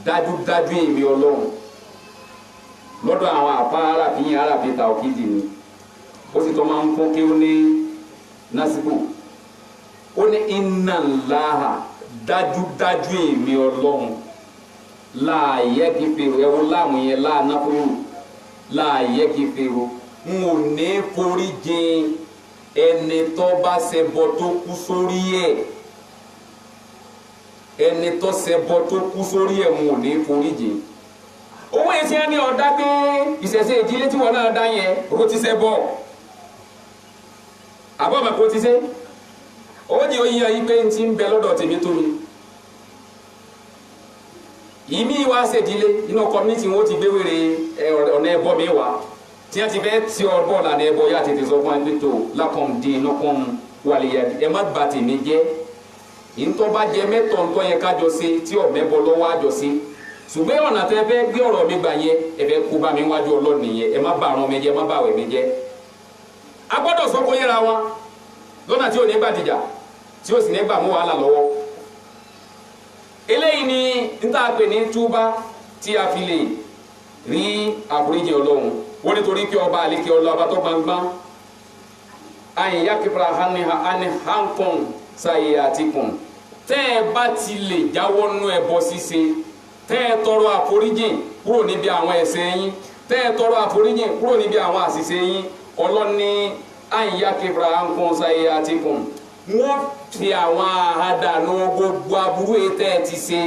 A: dájúdájú èmi Ọlọ́run lọ́dọ̀ àwọn àpá arábí yẹn arábí tàwọ́kìdì ni ó sì tọ́ máa ń fún kí ó ní násìkò ó ní inna Allaha dájúdájú èmi Ọlọ́run láàyè kìfèrò ẹ̀wọ̀n láàmú yẹn láàánáfóró láàyè kìfèrò n ò ní forí jìn ẹni tó bá ṣẹbọ tó kú sórí ẹ̀ ẹni tó ṣẹbọ tó kú sórí ẹ̀ n ò ní forí jìn owó yẹn ti ń ní ọ̀dá pé ìṣẹ̀ṣe ìdílé tí wọn náà dá yẹn owó ti ṣẹbọ àbọ̀ mọ̀ kó ti ṣe owó di oyin yẹn yí pé n ti ń bẹ lọ́dọ̀ tèmi tó mi ìmí wa ṣèdílé inú community wọn ti gbé wèrè ọ̀nà ẹbọ mi wá tí wọ́n ti fẹ́ tí ọ bọ́ọ̀ lànà ẹbọ yá tètè sọ fún ẹgbẹ́ tó lákàn dín iná kan wàlẹ̀ ẹ má bà tèmi jẹ́ ìntọ́ bá jẹ mẹ́tọ̀ ntọ́ yẹn kájọ sí tí ọ̀bẹ bọ́ lọ́wọ́ àjọ sí ṣùgbọ́n ọ̀nà tẹ́ fẹ́ gbé ọ̀rọ̀ mi gbà yẹn ẹ fẹ́ kó bá mi wájú Ọlọ́run nìyẹn ẹ má bà àrùn mi jẹ́ ẹ má bà àwẹ̀ mi jẹ́ a gbọ́dọ̀ sọ kó yẹra wọn lọ́nà tí ò ní gbàdìjà tí ò sì ní gbà mú wàhálà lọ́wọ́ eléyìí ni níta pè ní túbá tí a fi lè rí àforíjì Ọlọ́run wọ́n nítorí pé ọba àlékè ọba tó gbangban ayin yakibra ani hankun sayi atikun tẹ́ ẹ bá ti lè jáwọ́ nú ẹbọ ṣíṣe tẹ́ ẹ tọrọ àforíjì kúrò níbi àwọn ẹ̀ṣẹ̀ yín tẹ́ ẹ tọrọ àforíjì kúrò níbi àwọn àṣìṣe yín ọlọ́ni ayin yakibra hankun sayi atikun wọ́n fi àwọn àhádànù gbogbo aburú ètò ẹ̀ ti ṣe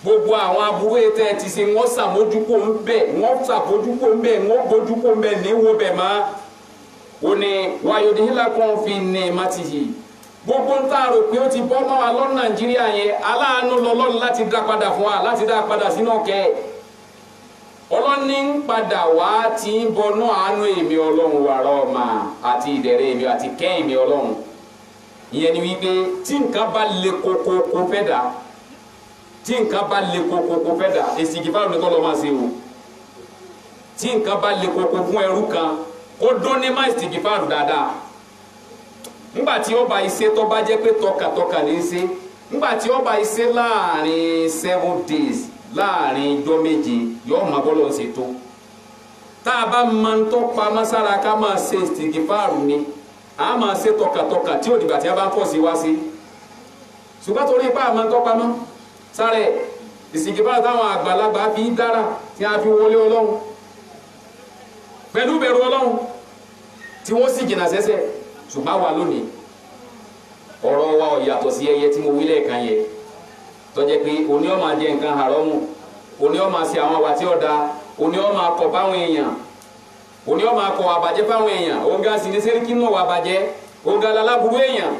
A: gbogbo àwọn aburú ètò ẹ̀ ti ṣe wọ́n ṣàmójúkò ń bẹ̀ wọ́n ṣàbójúkò ń bẹ̀ wọ́n bójúkò ń bẹ̀ níwò bẹ̀ má o ní wayodihila kan fi ní matihi gbogbo ń tà rò pé ó ti bọ́ mọ́ wa lọ́nà Nàìjíríà yẹn aláàánú lọ́lọ́run láti dá padà fún wa láti dá padà sínú ọ̀kẹ́ ọlọ́ni ń padà wá tí ń bọnú àánú èmi Ọlọ́run wàrà ọ̀mà àti ìdẹ̀rẹ̀ èmi àti kẹ́ èmi Ọlọ́run ìyẹn ni wípé tí nǹkan bá le koko kó fẹ́ dà tí nǹkan bá le koko kó fẹ́ dà èsì ìgbàlù ní kọ́ lọ́ máa ṣe o tí nǹkan bá le koko fún ẹrú kan kó dún ní máa ìsìnkì fáàrù dáadáa ńgbà tí ó bá iṣẹ́ tó bá jẹ́ pé tọkàtọkà ní í ṣe ńgbà tí ó bá iṣẹ́ láàrin 7 days láàrin ijọ́ méje yóò máa bọ́ lọ́n ṣe tó tá a bá máa ń tọ́pa mọ́sára ká máa ṣe ìsìnkì fáàrù ni a máa ṣe tọkàtọkà tí ò dìgbà tí a bá ń pọ̀ sí wá sí ṣùgbọ́n torí ipá àmọ́ tọ́pa mọ́ sáré ìsìnkì fáàrù táwọn àgbàlagbà fi dára tí a fi wọlé Ọlọ́run pẹ̀lú bẹ̀rù Ọlọ́run tí wọ́n sì jìnnà sẹ́sẹ̀ ṣùgbọ́n wà lónìí ọ̀rọ̀ wa ò yàtọ̀ sí ẹyẹ tí mo wí lẹ́ẹ̀kan yẹ tó jẹ́ pé oní ó máa jẹ nǹkan haramu oní ó máa ṣe àwọn àwà tí ó da oní ó máa kọ̀ fáwọn èèyàn oní ó máa kọ̀ àbàjẹ́ fáwọn èèyàn òǹgá sì ní sẹ́ríkì náà wà bàjẹ́ òǹgá lalábùrú èèyàn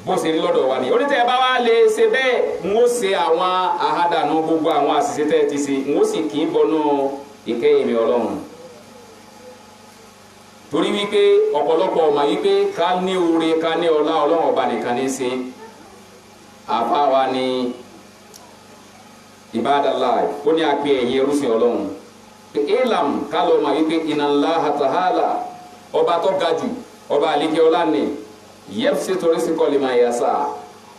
A: bó ṣe rí lọ́dọ̀ wa ni onítẹ̀ bá wá lè ṣe bẹ́ẹ̀ n ó ṣe àwọn àhádànù gbogbo àwọn àṣìṣe tẹ́ ti ṣe n ó sì kì í bọnú ìkẹyìn mi Ọlọ́run torí wípé ọ̀pọ̀lọpọ̀ ọmọ wípé ká ní oore ká ní ọlá Ọlọ́run ọba nìkan ní ṣe àfa wa ní ibadallah ó ní apẹ ẹ̀yẹ rúfin Ọlọ́run ilam ká lọ ọmọ wípé inna Allaha ta'ala ọba tó ga jù ọba àlékè ọlá ní yabsutu rizqa liman yasha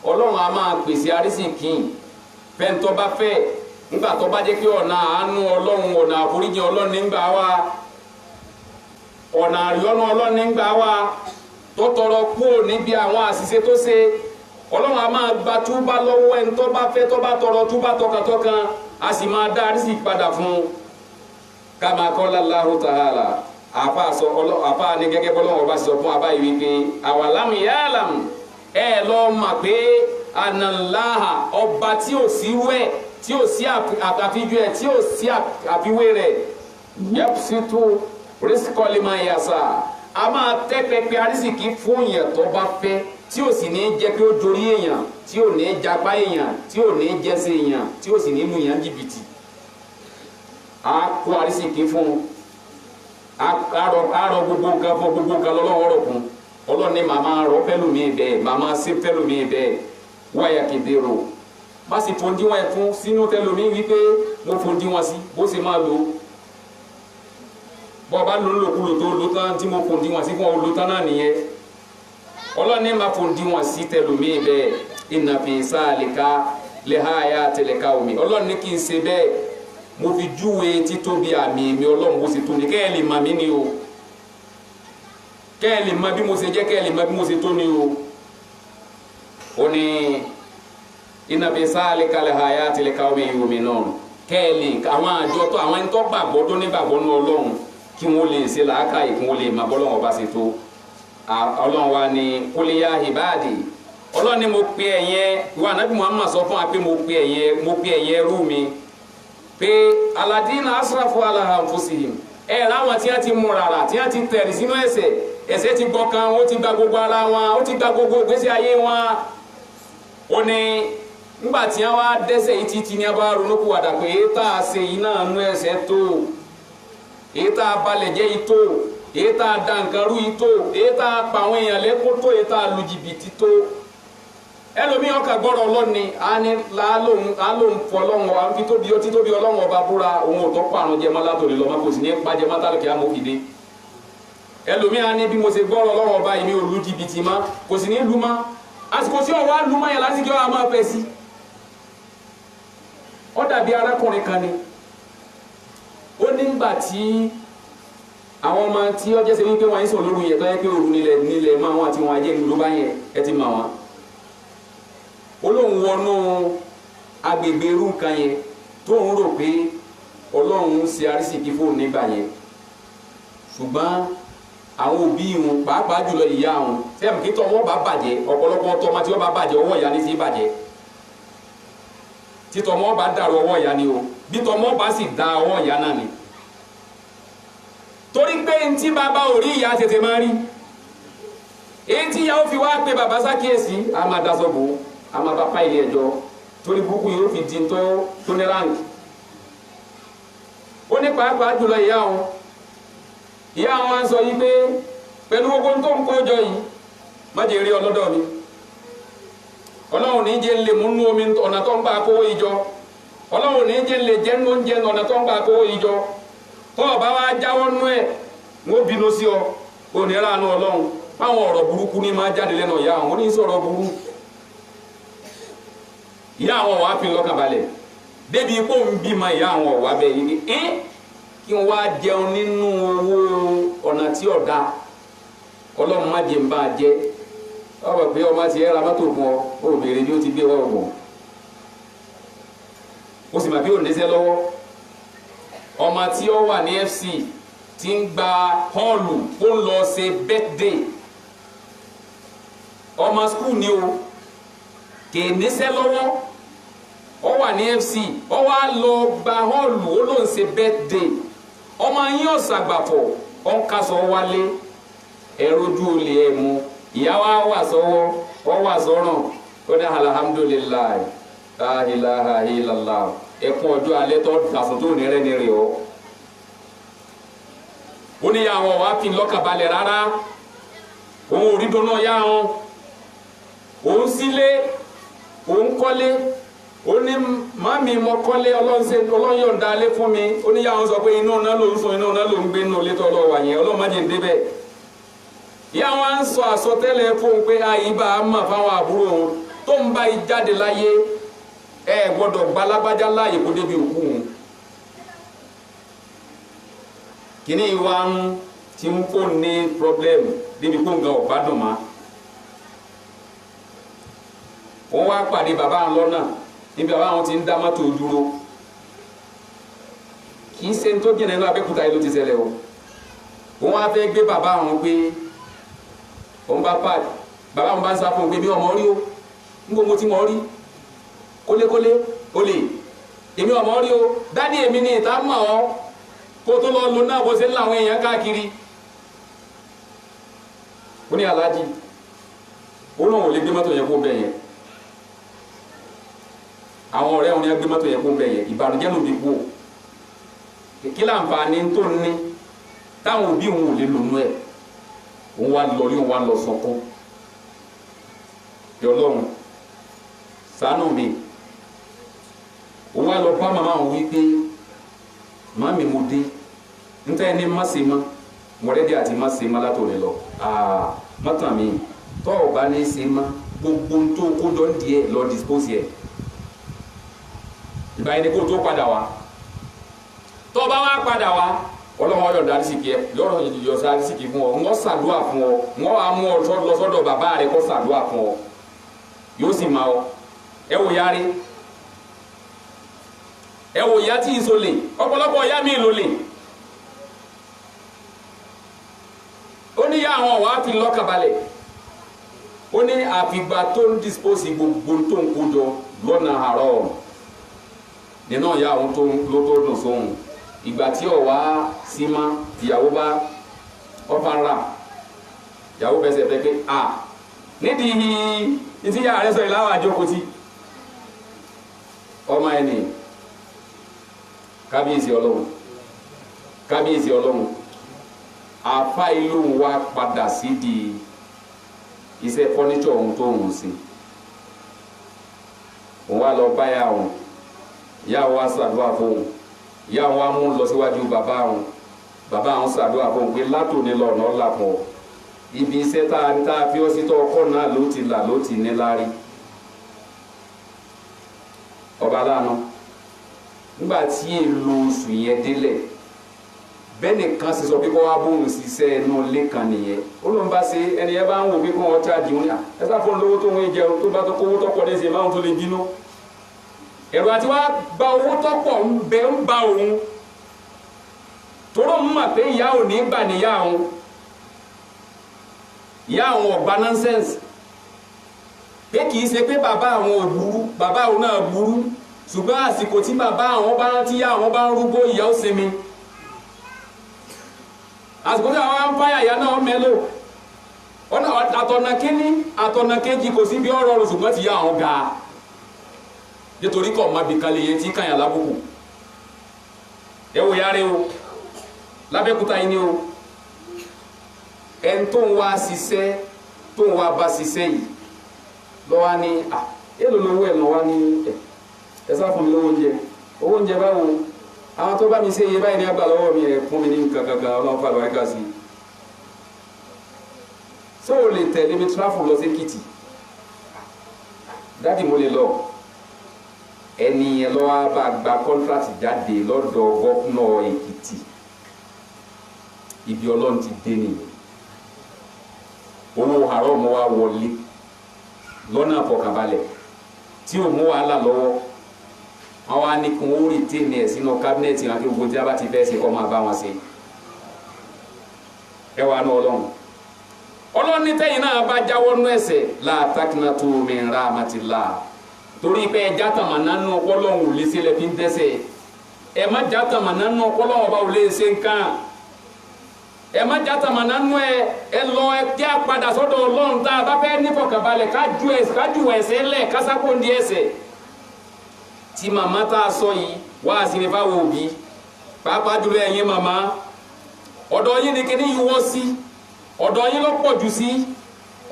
A: Ọlọ́run a máa pèsè arísìkí fẹ́ntọ́ bá fẹ́ nígbà tó bá jẹ́ pé ọ̀nà àánú Ọlọ́run ọ̀nà àforíjì Ọlọ́run nígbà wá ọ̀nà àríọ́nà Ọlọ́run nígbà wá tó tọrọ kúrò níbi àwọn àṣìṣe tó ṣe Ọlọ́run a máa gba túbá lọ́wọ́ ẹni tó bá fẹ́ tó bá tọrọ túbá tọkàntọkàn a sì máa dá àrísìkí padà fún un kama qala Allahu ta'ala àfa ní gẹ́gẹ́ bọ́lọ́wọ́ bá sọ fún abáyé wípé awalam ya'lam lọ mà pé anallaha ọba tí ò sí wẹ̀ tí ò sí àfijú ẹ̀ tí ò sí àfiwé rẹ̀ yabsutu rizqa liman yasha a máa tẹ́ pẹpẹ arísìkí fún èèyàn tó bá fẹ́ tí ò sì ní jẹ́ pé ó dorí èèyàn tí ò ní japa èèyàn tí ò ní jẹ́sẹ̀ èèyàn tí ò sì ní lu èèyàn jìbìtì a kó arísìkí fún arọ gbogbo nǹkan fún gbogbo nǹkan lọ́wọ́ rọ̀ fún Ọlọ́run ní màmá rọ fẹ́lùmí bẹ́ẹ̀ màmá sí fẹ́lùmí bẹ́ẹ̀ wáyà kedere o má sì fòndí wọn fún sínú fẹ́lùmí wípé mo fòndí wọn sí bó ṣe máa lò bọ́ bá lò lòkulò tó lò tán tí mo fòndí wọn sí fún ọ lò tán náà nìyẹn Ọlọ́run ní má fòndí wọn sí tẹlùmí bẹ́ẹ̀ inna fi salika lihayati liqaumi Ọlọ́run ní kí n ṣe bẹ́ẹ̀ mo fi júwe títóbi àmì mi Ọlọ́run bó ṣe tó ní kẹ́ ẹ lè mọ̀ mí ni o kẹ́ ẹ lè mọ̀ bí mo ṣe jẹ́ kẹ́ ẹ lè mọ̀ bí mo ṣe tó ni o ó ní inna fi salika lihayati liqaumi yu'minun kẹ́ ẹ lè àwọn àjọ tó àwọn ẹni tó gbàgbọ́ tó ní gbàgbọ́ ní Ọlọ́run kí wọ́n lè ṣe làákàyè kí wọ́n lè mọ̀ bọ́lọ́run ọba ṣe tó Ọlọ́run wa ní kúlíyà ìbáàdì Ọlọ́run ni mo pe ẹ̀yin ìwà Ànábì Muhammad sọ fún wa pé mo pe ẹ̀yin ẹrú mi pé aladina asrafu ala anfusihim láwọn tí wọ́n ti mú rárá tí wọ́n ti tẹ̀rì sínú ẹ̀ṣẹ̀ ti gbọ́kan ó ti gba gbogbo ara wọn ó ti gba gbogbo ìgbésí ayé wọn ó ní nígbà tí wọ́n wá dẹ́ṣẹ̀ yìí títí ní abá ronúpìwàdà pé èyí tá a ṣe yìí náà nú ẹ̀ṣẹ̀ tó èyí tá a balẹ̀ jẹ́ yìí tó èyí tá a da nǹkan rú yìí tó èyí tá a pa àwọn èèyàn lẹ́kún tó èyí tá a lu jìbìtì tó ẹlòmíì ọkà gbọ́dọ̀ ọlọ́ni alóhùn fọlọ́hùn wa fi tóbi ọtí tóbi ọlọ́hùn ọba búra òun ò tó parun jẹmọ́ látòlè lọ́mọ kò sì ní pa jẹmọ́ tálùkì amófìdé ẹlòmíì á ní bí mo ṣe gbọ́dọ̀ ọlọ́hùn ọba yìí mi ò lu jìbìtì má kò sì ní lu má àsìkò tí ọwọ́ á lu má yẹn lásìkò ọwọ́ á máa fẹ́ sí ó dàbí arákùnrin kan ni ó nígbà tí àwọn ọmọ tí ọjọ́ ṣe wípé wọ́n ń sọ lóru yẹn tó yẹ pé òru nílẹ̀ máa wọn àti wọn ajẹ́ ìlú bá yẹn ẹ ti mọ̀ wọn olóhùn wọnú agbègbè irú nǹkan yẹn tó ń rò pé Ọlọ́run ṣe arísìkí fóun nígbà yẹn ṣùgbọ́n àwọn òbí wọn pàápàá jùlọ ìyá wọn sẹ́yìn kí tọmọ bá bàjẹ́ ọ̀pọ̀lọpọ̀ tọmọ tí wọ́n bá bàjẹ́ ọwọ́ ìyá ní sí bàjẹ́ tí tọmọ bá dàrú ọwọ́ ìyá ni o bí tọmọ bá sì da ọwọ́ ìyá náà ni torí pé ntí bàbá ò rí ìyá tètè máa rí èyí tí ìyá ó fi wá pé bàbá sákìyèsí a máa daṣọ bò a máa bá pa ilé ẹjọ́ torí burúkú yóò fi di tó ní ránkì ó ní pàápàá jùlọ ìyá wọn sọ yìí pé pẹ̀lú gbogbo tó ń kójọ yìí má jẹ́ rí ọlọ́dọ̀ mi Ọlọ́run ní jẹ́ lè múnú omi ọ̀nà tó ń gbà kówó ìjọ Ọlọ́run ní jẹ́ lè jẹ́ nú oúnjẹ ọ̀nà tó ń gbà kówó ìjọ tó o bá wá jáwọ́ nú ẹ̀ wọ́n bínú sí ọ ò ní ránú Ọlọ́run báwọn ọ̀rọ̀ burúkú ní máa jáde lẹ́nu ìyá àwọn oníṣòro burú ìyá àwọn wàá fi lọ́kàn balẹ̀ débi ipò ń bímọ ìyá àwọn ọ̀wá bẹ́ẹ̀ yìí ni kí n wá jẹun nínú owó ọ̀nà tí ọ̀dà Ọlọ́run má jẹ́ ń bá a jẹ́ ọ̀rọ̀ pé ọmọ ti ẹ̀ ra mọ́tò fún ọ ó béèrè bí ó ti gbé ọ̀gbọ̀n ó sì mà bí ò ní sẹ́ lọ́wọ́ ọmọ tí ó wà ní FC ti ń gba họ́ọ̀lù ó ń lọ ṣe birthday ọmọ skul ni o kè níṣẹ́ lọ́wọ́ ó wà ní FC ó wá lọ gba họ́ọ̀lù ó ló ń ṣe birthday ọmọ yín ọ̀sàgbàfọ̀ ó ń kásọ̀ wálé ẹ̀rọ ojú olè ẹ̀ mú ìyá wa wà sọ́wọ́ ó wà sọ́rùn ó ní alhamdulilayi la ilaha illallah ẹkún ọjọ́ alẹ́ tó dàsùn tó nírẹ́ nírẹ́ ọ́ ó ní àwọn wàá fi lọ́kàn balẹ̀ rárá òun ò rí dúnú yá wọn òun sílé òun kọ́lé ó ní màmí mo kọ́lé ọlọ́yọ̀ǹda alẹ́ fún mi ó ní yàwọn sọ pé inú náà ló ń sùn inú náà ló ń gbé nínú létọ́ ọlọ́wà yẹn ọlọ́mọdé ń débẹ̀ ìyá wọn ń sọ àsọtẹ́lẹ̀ fún un pé àyíbá á mà fáwọn àbúrò òun tó ń bá yìí jáde láyé ẹ gbọ́dọ̀ gbalagbájá láàyè kó débi òkú òun kìíní ìwà ń ti ń kó ní problem débi kó nǹkan ọ̀gbádùn má wọ́n wá pàdé bàbá àwọn lọ́nà níbi bàbá àwọn ti ń dá mọ́tò dúró kì í ṣe tó jìnnà inú Abẹ́òkúta yìí ló ti ṣẹlẹ̀ o wọ́n wá fẹ́ gbé bàbá àwọn pé òun bá pàdé bàbá àwọn bá ń sá fún un pé bí ọmọ rí o ń gbogbo tí mo rí kólékólé olè èmi ọmọ rí o dádì èmi ní ìta mọ̀ ọ́ kó tó lọ lò náà bó ṣe ń láwọn èèyàn káàkiri ó ní aláàjì ó lóun ò lè gbé mọ́tò yẹn kó bẹ́ẹ̀ yẹn àwọn ọ̀rẹ́ òun ni gbé mọ́tò yẹn kó bẹ́ẹ̀ yẹn ìbànújẹ́ ló bí kú kí láǹfààní tó ní táwọn òbí òun ò lè lò nú ẹ̀ òun wá lọ rí òun wá lọ sọkún yọ lọ́run ṣàánú mi òun wá lọ bá màmá òun wípé màmí mo dé níta ẹni má ṣe mọ́ mo rẹ́dí àti má ṣe mọ́ látòrí lọ mọ́tàn mi tọ́ ọ̀ bá ní ṣe mọ́ gbogbo tó kó jọ díẹ̀ lọ dispose yẹ ìgbà yẹn ni kó tó padà wá tó bá wá padà wá ọlọ́wọ́ yọ̀ǹda arísìkì ẹ yọ̀rọ̀ yọ̀ǹda arísìkì fún ọ wọ́n ṣàdúrà fún ọ wọ́n wá mú ọ lọ sọ́dọ̀ bàbá rẹ kó ṣàdúrà fún ọ yóò sì máa ọ ẹ wò yáre ẹ wò ìyá tí ìso lè ọ̀pọ̀lọpọ̀ ìyá mi ló lè ó ní yá àwọn ọ̀wá fi lọ́kàbalẹ̀ ó ní àfìgbà tó ń dispose gbogbo tó ń kójọ lọ́nà àárọ̀ nínú ìyá àwọn tó ló tó dùn sóhun ìgbà tí ọ̀wá sí má ìyàwó bá ọ̀fà ń rà ìyàwó fẹsẹ̀ fẹ́ pé à nídìí ìtí ìyá rẹ sọ ìlàwọ̀ àjọkò tí ọmọ ẹni kábíyèsí ọlọ́run àfa ìlú wa padà sí di iṣẹ́ fọ́níṣọ̀ ohun tó ń sí òun wá lọ báyà òun ìyá wa ṣàdúrà fóun ìyá wa mú lọ síwájú bàbá òun ṣàdúrà fóun pé látòní lọ́nà ọ̀la fún ọ ibi iṣẹ́ tá a fi ọ́ sí tọ́ ọkọ̀ náà ló ti là ló ti ní lárí ọba láàánú nígbà tí èlò oṣù yẹn délẹ̀ bẹ́ẹ̀ nìkan sì sọ pé kọ́ wá bóun ṣiṣẹ́ ẹnu ilé kan nìyẹn ó ló ń bá ṣe ẹni ẹ bá ń wò pé kọ́ ọ́ chájì òun ẹ sáfọ́ lówó tó ń jẹun tó bá tó kówó tọ́pọ̀ ní ṣe máa ń tó lè bínú ẹ̀rọ àti wá gba owó tọ́pọ̀ ń bẹ ń ba òun tóró ń mọ̀ pé ìyá ò ní gbà níyà òun ìyá àwọn ọ̀gbá nọ́nsẹ́nsì pé kì í ṣe pé bàbá àwọn ò burú bàbá àwọn náà burú ṣùgbọ́n àsìkò tí bàbá àwọn bá rántí yá àwọn bá ń rúgbó ìyá ó sinmi àsìkò tí àwọn fáyà ìyá náà mẹ́lò ọ̀nà àtọ̀nà kíní àtọ̀nà kejì kò sí bí ọ̀rọ̀ rẹ̀ ṣùgbọ́n ti yá àwọn ga nítorí kọ̀ má bìkalẹ̀ yẹn tí kàyàn lábùkù ẹ wò yára o lábẹ́kúta yìí ni o ẹni tó ń wá ṣiṣẹ́ tó ń wá bá ṣiṣẹ́ yìí lọ́wọ́ ní èlò lówó ẹ̀ lọ́wọ́ ní ẹ sá fún mi lówó oúnjẹ báwo àwọn tó bá mi ṣe iye báyìí ní àgbà lọ́wọ́ mi ẹ̀ fún mi ní kankan ọlọ́run fàlọ́ ẹ̀ka sí so o lè tẹ̀lé mi tráfù lọ sí Èkìtì dáàdì mo lè lọ ẹni yẹn lọ́wọ́ bá gba kọ́ńtrátì jáde lọ́dọ̀ gọ́fúnà Èkìtì ibi ọlọ́run ti dé nìyẹn owó àárọ̀ mọ́ wa wọlé lọ́nà àfọkànbalẹ̀ tí ò mú wàhálà lọ́wọ́ wọn wá ní kún ó rí téèmì ẹ̀ sínú kábínẹ̀tì wọn kí gbogbo tí a bá ti fẹ́ ṣe kọ́ máa bá wọn ṣe ẹ wà ní ọlọ́run ní tẹ́yìn náà bá jáwọ́ nú ẹ̀ṣẹ̀ la taqnatu min rahmatillah torí pé ẹ játàmà nánú ọpọlọ́run ò lè ṣe lẹ́ fi ń dẹ́ṣẹ̀ ẹ má játàmà nánú ọpọlọ́run ọba ò lè ṣe nǹkan ẹ má játàmà nánú ẹ lọ ẹ jẹ́ àpadà sọ́dọ̀ ọlọ́run tá a bá fẹ́ nífọ̀kànbalẹ̀ ká ju ẹ̀ṣẹ̀ lẹ̀ kásákó ń di ẹ̀ṣẹ̀ tí màmá tá a sọ yìí wá sí ní fáwọn òbí pàápàá jùlọ ẹ̀yin màmá ọ̀dọ̀ yín ni kíní yìí wọ́ sí ọ̀dọ̀ yín ló pọ̀ jù sí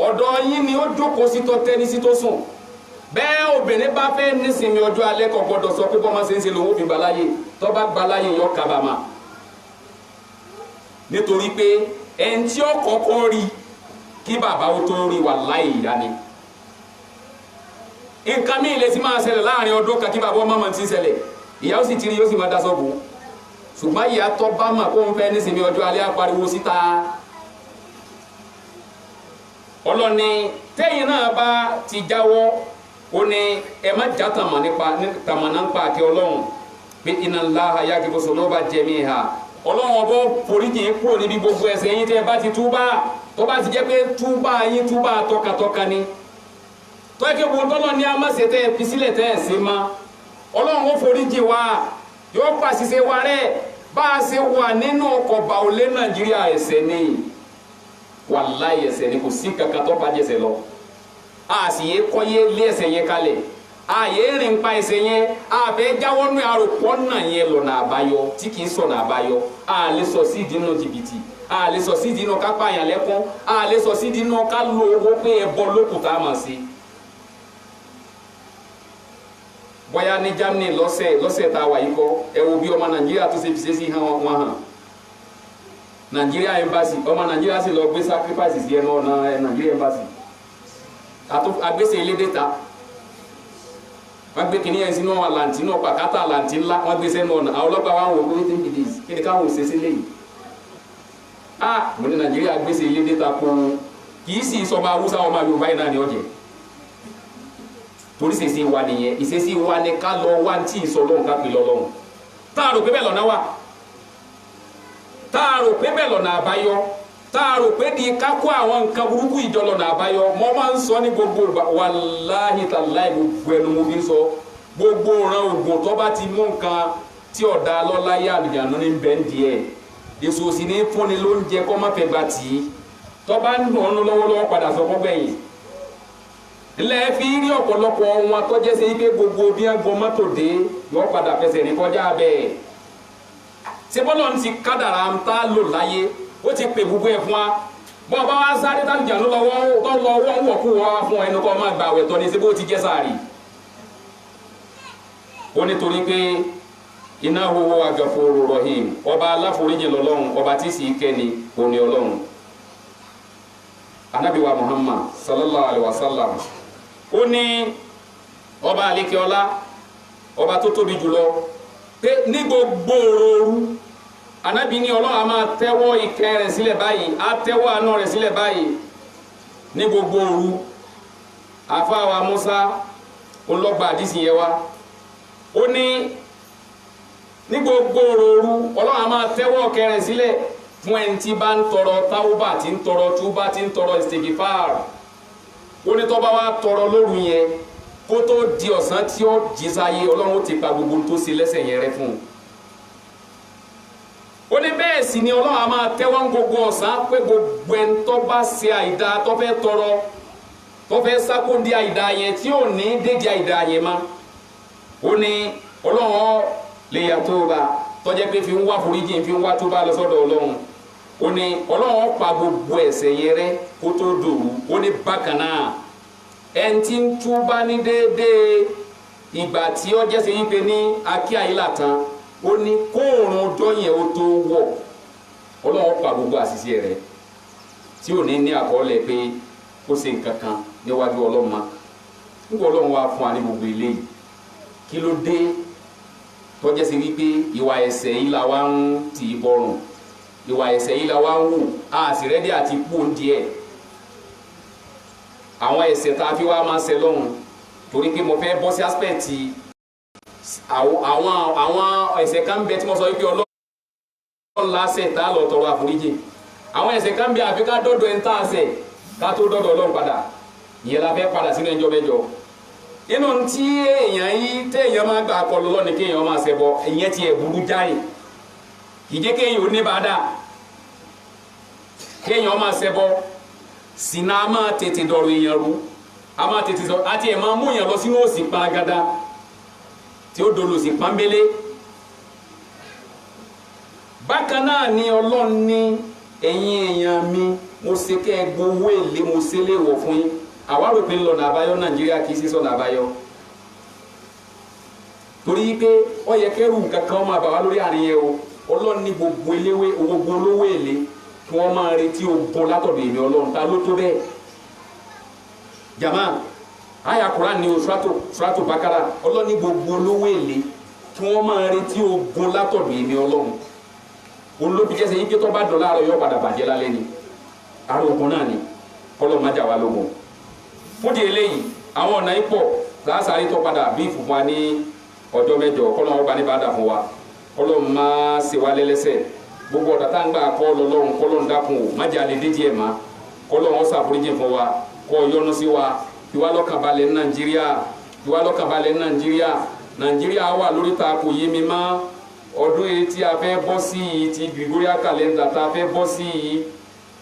A: ọ̀dọ̀ yín ni ó jókòó sí tó tẹ́ni sí tó sùn bẹ́ẹ̀ obìnrin bá fẹ́ nísìnyí ọjọ́ alẹ́ kò gbọ́dọ̀ sọ pé bọ́mọ ṣe ń ṣe lòun ò fi gbàláyè tó bá gbàláyè yọ kábàámà nítorí pé ẹni tí ó kọ́kọ́ rí kí bàbá ó tó rí wàláhì ìyá ni nǹkan mi lè ti máa ṣẹlẹ̀ láàrin ọdún kan kí bàbá ọmọ mọ̀ ti ń ṣẹlẹ̀ ìyá ó sì ti rí yóò sì máa daṣọ bò ṣùgbọ́n ìyá tó bá mà kó ń fẹ́ nísìnyí ọjọ́ alẹ́ apariwo síta ọlọ́ni tẹ́yìn náà bá ti jáwọ́ ó ní ẹ má já tàmánà ń pa àti ọlọ́run pé inna Allaha yaghfiru dhunuba jami'a ọlọ́run ọbọ̀ foríjì kúrò níbi gbogbo ẹ̀ṣẹ̀ yín tẹ́ ẹ bá ti túbà tó bá ti jẹ́ pé túbà yín túbà tọkàtọkà ni tó yẹ kí gbogbo tọ́lọ́ ní a má ṣe tẹ́ ẹ fi sílẹ̀ tẹ́ ẹ ṣe má ọlọ́run ó foríjì wa yóò pa àṣìṣe wa rẹ̀ bá a ṣe wà nínú ọkọ̀ bàólé Nàìjíríà ẹ̀ṣẹ̀ ni wàláhì ẹ̀ṣẹ̀ ni kò sí kankan tó bá jẹ̀ṣẹ̀ lọ a sì yé kọ́ yé lé ẹ̀ṣẹ̀ yẹn kalẹ̀ a yé rìn pa ẹ̀ṣẹ̀ yẹn a fẹ́ jáwọ́ nù àròpọ̀ náà yẹn lọ́nà àbáyọ tí kì í sọ̀nà àbáyọ a lè sọ sí ìdínà jìbìtì a lè sọ sí ìdínà ká pààyàn lẹ́kún a lè sọ sí ìdínà ká lo owó pé ẹbọ lókùtà mà sí. bóyá ní Germany lọ́sẹ̀ tá a wà yìí kọ́ ẹ wo bí ọmọ Nàìjíríà tó ṣe fi ṣe sí wọn hàn Nàìjíríà embassy ọmọ Nàìjíríà sì lọ gbé sacrifice sí ẹnu ọ̀nà Nàìjíríà embassy agbésẹ̀ elédè ta wọ́n gbé kìnìyàn sínú àlàntì náà pàkátà àlàntì ńlá wọ́n gbé sẹ́nu ọ̀nà àwọn ọlọ́pàá wọn wò ó ní tẹ́lifí dèjì kí ni káwọn ò ṣe sí léyìí mo ní Nàìjíríà gbésẹ̀ elédè ta kó kì í sì sọmọ Haúsá ọmọ Yorùbá yìí náà ni ọ̀jẹ̀ torí ṣèṣe wa nìyẹn ìṣesí wa ni ká lọ wá tí ì sọ lọ́hùn ká pè lọ́lọ́hùn táàrò pé bẹ́ẹ̀ lọ́nà wà táàrò pé bẹ́ẹ̀ lọ́nà àbáyọ táàrò pé di ká kó àwọn nǹkan burúkú ìjọ lọ́nà àbáyọ mo máa ń sọ ní gbogbo wàláhì tàláhì gbogbo ẹnu mo fi ń sọ gbogbo ọ̀ràn ògùn tó bá ti mú nǹkan tí ọ̀dà lọ́láyé àlùjáná ní bẹ́ẹ̀ díẹ̀ èso sì ní fúnni lóúnjẹ kọ́ má fẹ́ gbà tì í tó bá ń dùn ọ́nú lọ́wọ́lọ́wọ́ padà sọ fọ́ gbẹ̀yìn ilẹ̀ fi rí ọ̀pọ̀lọpọ̀ wọn tọ́jẹ́ sí pé gbogbo bí wọ́n gbọ́ mọ́tò dé yọ padà fẹsẹ̀ ní kọjá bẹ́ẹ̀ ṣé bọ́lọ̀ ń ti kádàrà ń tá lò láyé ó ti pè gbogbo ẹ̀ fún wa bọ́ ọba wa sáré tálùjà ló lọ́wọ́ tó lọ wọ́n wọ̀ kú wọ́n fún ẹnu kọ́ máa gbà wẹ̀tọ́ ní síbó ti jẹ́ sáàrì ó nítorí pé innahu huwa ghafurur rahim ọba aláforíjì lọ́lọ́run ọba tí sì kẹ́ni òní ọlọ́run Ànábì wa Muhammad sallallahu alaihi wasallam ó ní ọba àlékeọlá ọba tó tóbi jùlọ pé ní gbogbo òru Ànábì ní Ọlọ́run a máa tẹ́wọ́ ìkẹ́ rẹ̀ sílẹ̀ báyìí á tẹ́wọ́ àánú rẹ̀ sílẹ̀ báyìí ní gbogbo òru àfáwà Musa olọ́gba àdísì yẹn wá ó ní gbogbo òru Ọlọ́run a máa tẹ́wọ́ ìkẹ́ rẹ̀ sílẹ̀ fún ẹni tí bá ń tọrọ táwọ́bà tí ń tọrọ túbà tí ń tọrọ istighfar ó ní tó bá wá tọrọ lóru yẹn kó tó di ọ̀sán tí ó jí sáyé Ọlọ́run ó ti pa gbogbo tó ṣe lẹ́ṣẹ̀ yẹn rẹ́ fún un ó ní bẹ́ẹ̀ sì ni Ọlọ́run a máa tẹ́wọ́ ń gbogbo ọ̀sán pé gbogbo ẹni tó bá ṣe àìdá tó fẹ́ tọrọ tó fẹ́ sákòndí àìdá yẹn tí ò ní dédé àìdá yẹn má ó ní Ọlọ́run lè yàtọ̀ bá tọ́jẹ́ pé fi ń wá foríjì fi ń wá túbà lọ sọ́dọ̀ Ọlọ́run ó ní Ọlọ́run pa gbogbo ẹ̀ṣẹ̀ yẹn rẹ́ kó tó dòru ó ní bákan náà ẹni tí ń túbà ní déédéé ìgbà tí ó jẹ́ sẹ́yìn pé ní akí àyílà tán ó ní kóòrùn ọjọ́ yẹn ó tó wọ̀ Ọlọ́run pa gbogbo àṣìṣe rẹ̀ tí ò ní àkọọ́lẹ̀ pé kó ṣe nǹkan kan níwájú Ọlọ́run ma nígbà Ọlọ́run wá fún wa ní gbogbo eléyìí kí ló dé tọ́jẹ́ sí wípé ìwà ẹ̀ṣẹ̀ yìí la wá ń tì í bọ̀rùn ìwà ẹ̀ṣẹ̀ yìí la wá ń wù á sì rẹ́dí àti kú díẹ̀ àwọn ẹ̀ṣẹ̀ tá a fi wá máa ṣe lọ́hùn torí pé mo fẹ́ bọ́ sí aspect àwọn ẹ̀ṣẹ̀ kan bẹ tí mo sọ wípé Ọlọ́run lásẹ̀ tá a lọ tọrọ àforíjì àwọn ẹ̀ṣẹ̀ kan bẹ àfi ká dọ́dọ̀ ẹni tá a ṣẹ̀ ká tó dọ́dọ̀ Ọlọ́run padà ìyẹn la fẹ́ padà sínú ẹjọ́ mẹ́jọ inú tí èèyàn yìí téèyàn máa gbà kọ lọ́lọ́ ni kéèyàn máa ṣẹbọ ìyẹn ti ẹ̀ burú jáì kì í jẹ́ kéèyàn ò ní bàdà kéèyàn máa ṣẹbọ sínú a máa tètè dọ̀rọ̀ èèyàn rú a máa tètè sọ àti ẹ̀ máa mú èèyàn lọ sínú òsì pàgádà tí ó dolo sí pọ́nbélé bákan náà ni Ọlọ́run ní ẹ̀yin èèyàn mi mo ṣe kẹ́ ẹ gbowó èlé mo ṣe léèwọ̀ fún yín àwa rò pé lọ́nà àbáyọ Nàìjíríà kì í sí sọ́nà àbáyọ torí pé ó yẹ kẹ́rù nǹkan kan máa bà wá lórí àárín yẹn o Ọlọ́run ní gbogbo olówó èlé kí wọ́n máa retí ogun látọ̀dọ̀ èmi Ọlọ́run ta ló tó bẹ́ẹ̀ jama àyà Kùránì ní o suratu Bakara Ọlọ́run ní gbogbo olówó èlé kí wọ́n máa retí ogun látọ̀dọ̀ èmi Ọlọ́run olóbi jẹ́sẹ̀ yín pé tó bá dọ̀ láàárọ̀ yóò padà bàjẹ́ lálẹ́ ni ara ogun náà ni Ọlọ́run má jà wá lógun fún di eléyìí àwọn ọ̀nà ipò láàsàrí tó padà bí ìfún wa ní ọjọ́ mẹ́jọ kọ́lọ́run ọba ní bàdà fún wa Ọlọ́run má ṣe wá lẹ́lẹ́sẹ̀ gbogbo ọ̀dà tá ń gbà kọ́ lọ́lọ́run kọ́lọ́run dákun ò má jẹ́ alẹ́ dédí ẹ̀ má kọ́lọ́run ó ṣàforíjì fún wa kọ́ yọ́nú sí wa ìwà lọ́kànbalẹ̀ ní Nàìjíríà wà lórí ta kò yé mi má ọdún yìí tí a fẹ́ bọ́ sí yìí ti Gregorian calendar tá a fẹ́ bọ́ sí yìí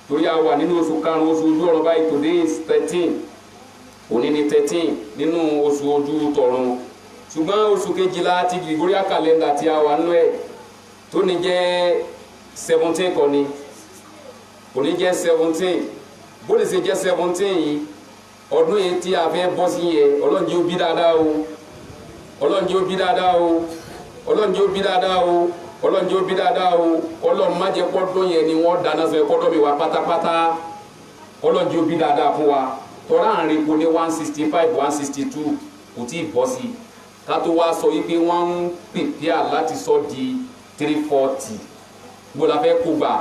A: torí a wà nínú oṣù karùn-ún oṣù ojú ọ̀run báyìí today is 13 òní ni 13 nínú oṣù ojú tọ̀run ṣùgbọ́n oṣù kejìlá ti Gregorian calendar tí a wà nínú ẹ̀ tó ní jẹ́ 17 kọ́ ni òní jẹ́ 17 bó lè ṣe jẹ́ 17 yìí ọdún yìí tí a fẹ́ bọ́ sí yẹ Ọlọ́run jẹ́ ó bí dáadáa o Ọlọ́run jẹ́ ó bí dáadáa o Ọlọ́run jẹ́ ó bí dáadáa o Ọlọ́run jẹ́ ó bí dáadáa o Ọlọ́run má jẹ́ kọ́dún yẹn ni wọ́n dáná sọ kọ́dún mi wá pátápátá Ọlọ́run jẹ́ ó bí dáadáa fún wa tọ́ra àárín epo ní 165 162 kò tí ì bọ́ sí ká tó wá sọ wípé wọ́n ń pèpìà láti sọ di 340 gbọ́dọ̀ la fẹ́ kó gbà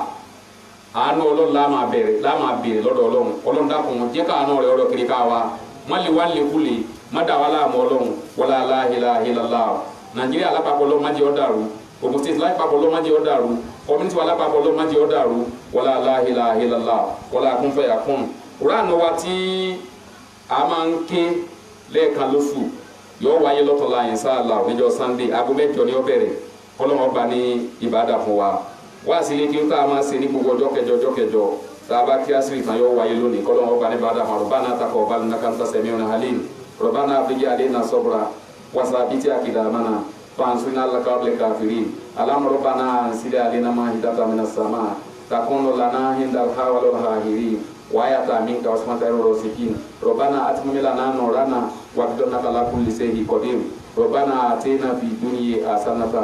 A: àánú ọlọ́run la máa béèrè lọ́dọ̀ ọlọ́run dákun jẹ́ káàánú rẹ̀ ọ̀rọ̀ kiri ká wa má lè wá lékulè má dà wá láàmú ọlọ́run wala la ilaha illallah nàìjíríà lápapọ̀ ọlọ́run má jẹ́ ó dàrú Ògùn state lápapọ̀ ọlọ́run má jẹ́ ó dàrú community wa lápapọ̀ ọlọ́run má jẹ́ ó dàrú wala la ilaha illallah wala kun fayakun Kùránì wa tí a máa ń ké lẹ́ẹ̀kan lóṣù yóò wáyé lọ́tọ̀ọ̀la inshallah níjọ́ Sunday aago 8 ni ó bẹ̀rẹ̀ ọlọ́run ọba ní ìbádà fún wa wá sí ilé kí ó tá a máa ṣe ní gbogbo ọjọ́ kẹjọ tá a bá kí asiri kan yóò wáyé lónìí kọ́lọ́run ọba ní ìbádà fún wa Rabbana taqabbal innaka anta sami'un alim Rabbana afrij alaina sabra wa thabbit aqdamana fansurna ala qawmil kafirin Allahumma Rabbana anzil alaina ma'idatan minas sama' takunu lana indal hawali wal hahirin وآية منك واسمة الراسخين ربنا أتمم لنا نورنا واغفر على كل شيء قدير ربنا آتنا في الدنيا حسنة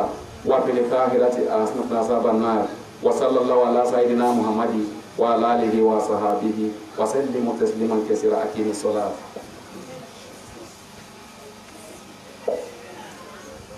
A: وفي الآخرة حسنة عذاب النار وصلى الله على سيدنا محمد وعلى آله وصحبه وسلم تسليما كثيرا أقيم الصلاة